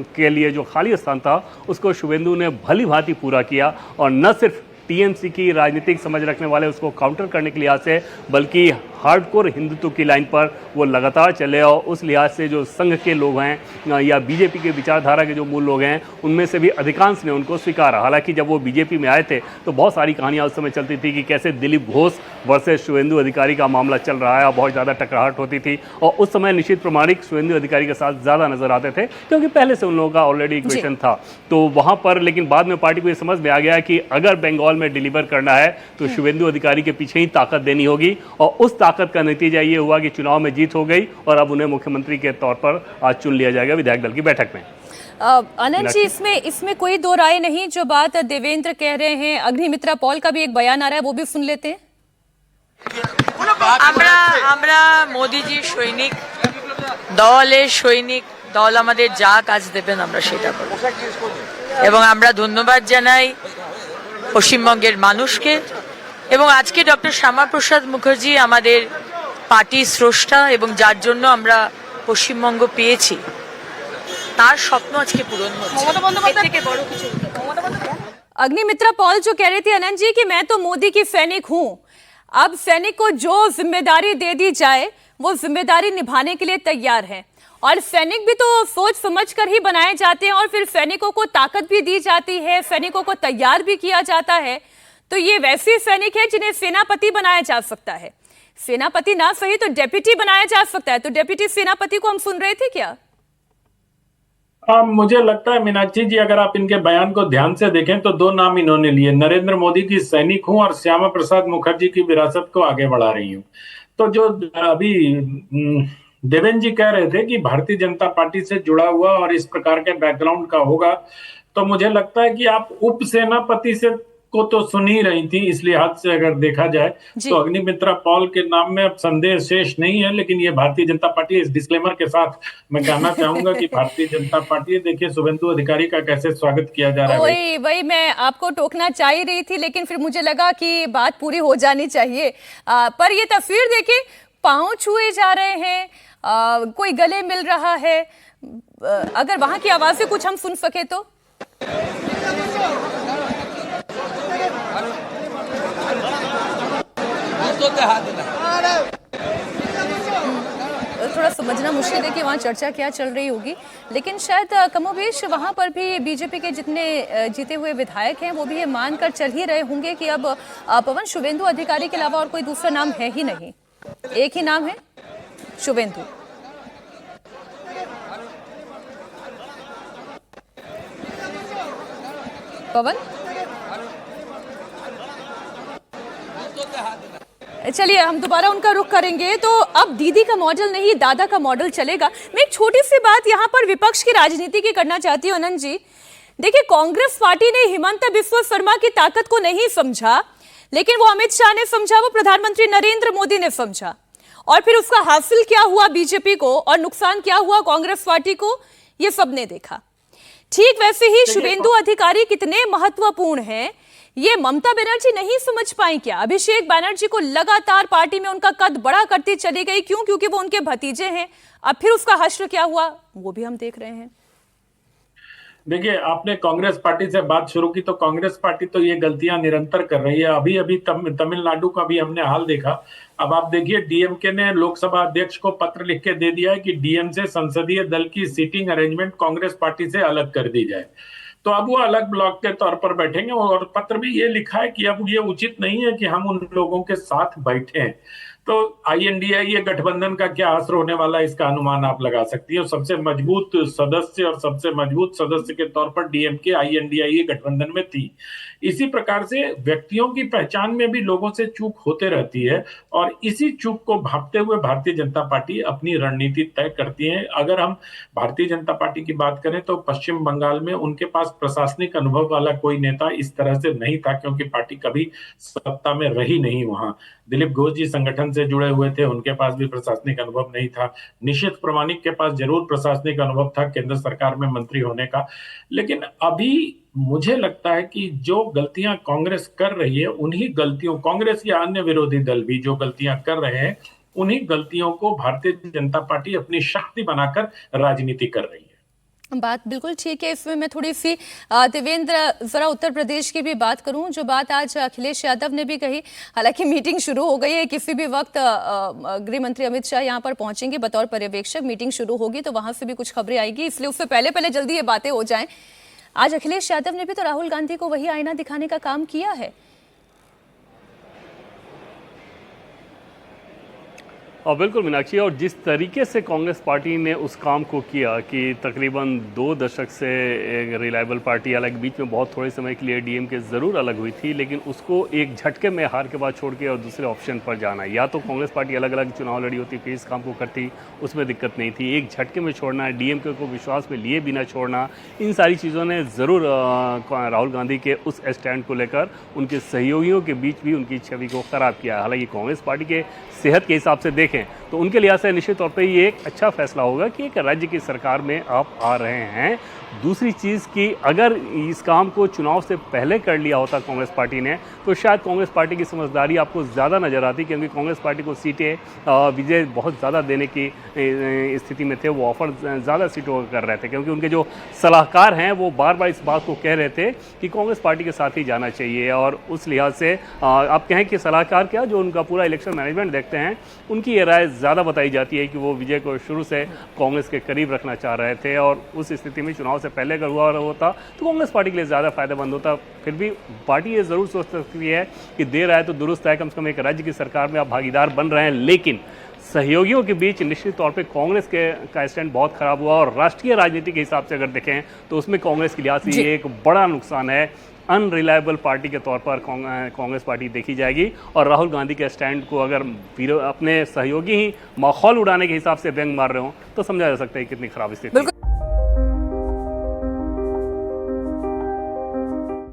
S3: के लिए जो खाली स्थान था उसको शुभेंदु ने भली भांति पूरा किया, और न सिर्फ टीएमसी की राजनीतिक समझ रखने वाले उसको काउंटर करने के लिहाज से, बल्कि हार्डकोर हिंदुत्व की लाइन पर वो लगातार चले, और उस लिहाज से जो संघ के लोग हैं या बीजेपी के विचारधारा के जो मूल लोग हैं, उनमें से भी अधिकांश ने उनको स्वीकारा। हालांकि जब वो बीजेपी में आए थे तो बहुत सारी कहानियां उस समय चलती थी कि कैसे दिलीप घोष वर्सेस शुभेंदु अधिकारी का मामला चल रहा है, और बहुत ज़्यादा टकराहट होती थी, और उस समय निश्चित प्रमाणिक शुभेंदु अधिकारी के साथ ज़्यादा नजर आते थे, क्योंकि पहले से उन लोगों का ऑलरेडी इक्वेशन था। तो वहाँ पर लेकिन बाद में पार्टी को ये समझ में आ गया कि अगर बंगाल में डिलीवर करना है तो शुभेंदु अधिकारी के पीछे ही ताकत देनी होगी, और उस ताकत का नतीजा ये हुआ कि चुनाव में जीत हो गई और अब उन्हें मुख्यमंत्री के तौर पर आज चुन लिया जाएगा विधायक दल की बैठक में।
S1: अनंत जी, इसमें कोई दो राय नहीं जो बात देवेंद्र कह रहे हैं। अग्निमित्रा पॉल का भी एक बयान आ रहा है, वो भी सुन लेते हैं।
S13: আমরা মোদিজি সৈনিক, দলের সৈনিক, দল আমাদের যা কাজ দেবেন আমরা সেটা করব, এবং আমরা ধন্যবাদ জানাই পশ্চিমবঙ্গের মানুষকে, এবং আজকে ডক্টর শ্যামাপ্রসাদ মুখার্জি আমাদের পার্টির স্রষ্টা, এবং যার জন্য আমরা পশ্চিমবঙ্গ পেয়েছি তার স্বপ্ন আজকে পূরণ হচ্ছে। এর থেকে বড় কিছু
S1: अग्निमित्रा पॉल जो कह रहे थे अनंत जी कि मैं तो मोदी की सैनिक हूं, अब सैनिक को जो जिम्मेदारी दे दी जाए वो जिम्मेदारी निभाने के लिए तैयार है, और सैनिक भी तो सोच समझ कर ही बनाए जाते हैं, और फिर सैनिकों को ताकत भी दी जाती है, सैनिकों को तैयार भी किया जाता है। तो ये वैसे सैनिक है जिन्हें सेनापति बनाया जा सकता है, सेनापति ना सही तो डेप्यूटी बनाया जा सकता है। तो डेप्यूटी सेनापति को हम सुन रहे थे क्या?
S4: मुझे लगता है मीनाक्षी जी, अगर आप इनके बयान को ध्यान से देखें तो 2 नाम इन्होंने लिए, नरेंद्र मोदी की सैनिक हूं और श्यामा प्रसाद मुखर्जी की विरासत को आगे बढ़ा रही हूं। तो जो अभी देवेंद्र जी कह रहे थे कि भारतीय जनता पार्टी से जुड़ा हुआ और इस प्रकार के बैकग्राउंड का होगा, तो मुझे लगता है कि आप उप सेनापति से को तो सुन ही रही थी। इस लिहाज से अगर देखा जाए तो अग्निमित्रा पॉल के नाम में अब संदेह शेष नहीं है, लेकिन ये भारतीय जनता पार्टी, इस डिस्क्लेमर के साथ मैं कहना चाहूंगा कि भारतीय जनता पार्टी, देखिए शुभेंदु अधिकारी का कैसे स्वागत किया जा रहा है।
S1: वही मैं आपको टोकना चाह ही रही थी, लेकिन फिर मुझे लगा कि बात पूरी हो जानी चाहिए। पर ये तस्वीर देखिए, पांव छुए जा रहे हैं, कोई गले मिल रहा है। अगर वहां की आवाज से कुछ हम सुन सके तो। थोड़ा समझना मुश्किल है कि वहाँ चर्चा क्या चल रही होगी, लेकिन शायद कमोबेश वहाँ पर भी बीजेपी के जितने जीते हुए विधायक हैं वो भी ये मानकर चल ही रहे होंगे कि अब पवन शुभेंदु अधिकारी के अलावा और कोई दूसरा नाम है ही नहीं, एक ही नाम है शुभेंदु। पवन चलिए हम दोबारा उनका रुख करेंगे। तो अब दीदी का मॉडल नहीं दादा का मॉडल चलेगा। मैं एक छोटी सी बात यहाँ पर विपक्ष की राजनीति की करना चाहती हूँ अनंत जी। देखिए, कांग्रेस पार्टी ने हिमंता बिस्वा शर्मा की ताकत को नहीं समझा, लेकिन वो अमित शाह ने समझा, वो प्रधानमंत्री नरेंद्र मोदी ने समझा, और फिर उसका हासिल क्या हुआ बीजेपी को और नुकसान क्या हुआ कांग्रेस पार्टी को, ये सबने देखा। ठीक वैसे ही शुभेंदु अधिकारी कितने महत्वपूर्ण हैं ये ममता बनर्जी नहीं समझ पाई क्या? अभिषेक बनर्जी को लगातार पार्टी में उनका कद बड़ा करती चली गई, क्यों? क्योंकि वो उनके भतीजे हैं। अब फिर उसका हश्र क्या हुआ वो भी हम देख रहे हैं।
S4: देखिए, आपने कांग्रेस पार्टी से बात शुरू की, तो कांग्रेस पार्टी तो ये गलतियां निरंतर कर रही है। अभी अभी तमिलनाडु का भी हमने हाल देखा। अब आप देखिए, डीएमके ने लोकसभा अध्यक्ष को पत्र लिख के दे दिया है कि डीएम से संसदीय दल की सीटिंग अरेंजमेंट कांग्रेस पार्टी से अलग कर दी जाए। तो अब वो अलग ब्लॉक के तौर पर बैठेंगे, और पत्र में ये लिखा है कि अब ये उचित नहीं है कि हम उन लोगों के साथ बैठे। तो आईएनडीए ये गठबंधन का क्या असर होने वाला है, इसका अनुमान आप लगा सकती है। सबसे मजबूत सदस्य और सबसे मजबूत सदस्य के तौर पर डीएमके आईएनडीए गठबंधन में थी। इसी प्रकार से व्यक्तियों की पहचान में भी लोगों से चूक होते रहती है, और इसी चूक को भांपते हुए भारतीय जनता पार्टी अपनी रणनीति तय करती है। अगर हम भारतीय जनता पार्टी की बात करें तो पश्चिम बंगाल में उनके पास प्रशासनिक अनुभव वाला कोई नेता इस तरह से नहीं था, क्योंकि पार्टी कभी सत्ता में रही नहीं वहां। दिलीप घोष जी संगठन से जुड़े हुए थे, उनके पास भी प्रशासनिक अनुभव नहीं था। निशित प्रामाणिक के पास जरूर प्रशासनिक अनुभव था केंद्र सरकार में मंत्री होने का। लेकिन अभी मुझे लगता है कि जो गलतियां कांग्रेस कर रही है, उन्हीं गलतियों, कांग्रेस या अन्य विरोधी दल भी जो गलतियां कर रहे हैं, उन्हीं गलतियों को भारतीय जनता पार्टी अपनी शक्ति बनाकर राजनीति कर रही है।
S1: बात बिल्कुल ठीक है। इसमें मैं थोड़ी सी देवेंद्र जरा उत्तर प्रदेश की भी बात करूं, जो बात आज अखिलेश यादव ने भी कही। हालांकि मीटिंग शुरू हो गई है, किसी भी वक्त गृह मंत्री अमित शाह यहां पर पहुंचेंगे बतौर पर्यवेक्षक। मीटिंग शुरू होगी तो वहां से भी कुछ खबरें आएगी, इसलिए उससे पहले जल्दी ये बातें हो जाएं। आज अखिलेश यादव ने भी तो राहुल गांधी को वही आईना दिखाने का काम किया है।
S3: और बिल्कुल मीनाक्षी, और जिस तरीके से कांग्रेस पार्टी ने उस काम को किया कि तकरीबन 2 दशक से एक रिलायबल पार्टी अलग, बीच में बहुत थोड़े समय के लिए डीएमके ज़रूर अलग हुई थी, लेकिन उसको एक झटके में हार के बाद छोड़ के और दूसरे ऑप्शन पर जाना, या तो कांग्रेस पार्टी अलग अलग चुनाव लड़ी होती फिर इस काम को करती, उसमें दिक्कत नहीं थी। एक झटके में छोड़ना, डीएमके को विश्वास में लिए बिना छोड़ना, इन सारी चीज़ों ने ज़रूर राहुल गांधी के उस स्टैंड को लेकर उनके सहयोगियों के बीच भी उनकी छवि को ख़राब किया। हालांकि कांग्रेस पार्टी के सेहत के हिसाब से देखें तो उनके लिहाज से निश्चित तौर पे ये एक अच्छा फैसला होगा कि एक राज्य की सरकार में आप आ रहे हैं। दूसरी चीज़ कि अगर इस काम को चुनाव से पहले कर लिया होता कांग्रेस पार्टी ने, तो शायद कांग्रेस पार्टी की समझदारी आपको ज़्यादा नज़र आती, क्योंकि कांग्रेस पार्टी को सीटें विजय बहुत ज़्यादा देने की स्थिति में थे। वो ऑफर ज़्यादा सीटों का कर रहे थे, क्योंकि उनके जो सलाहकार हैं वो बार बार इस बात को कह रहे थे कि कांग्रेस पार्टी के साथ ही जाना चाहिए। और उस लिहाज से आप कहें कि सलाहकार क्या, जो उनका पूरा इलेक्शन मैनेजमेंट देखते हैं, उनकी ये राय ज़्यादा बताई जाती है कि वो विजय को शुरू से कांग्रेस के करीब रखना चाह रहे थे। और उस स्थिति में चुनाव से पहले अगर हुआ होता तो कांग्रेस पार्टी के लिए ज़्यादा फायदेमंद होता। फिर भी पार्टी ये ज़रूर सोच सकती है कि देर आए तो दुरुस्त है, कम से कम एक राज्य की सरकार में आप भागीदार बन रहे हैं। लेकिन सहयोगियों के बीच निश्चित तौर पे कांग्रेस का स्टैंड बहुत खराब हुआ, और राष्ट्रीय राजनीति के हिसाब से अगर देखें तो उसमें कांग्रेस के लिहाज से ये एक बड़ा नुकसान है। अनरिलायबल पार्टी के तौर पर कांग्रेस पार्टी देखी जाएगी, और राहुल गांधी के स्टैंड को अगर अपने सहयोगी ही माहौल उड़ाने के हिसाब से व्यंग मार रहे हो तो समझा जा सकता है कितनी खराब स्थिति।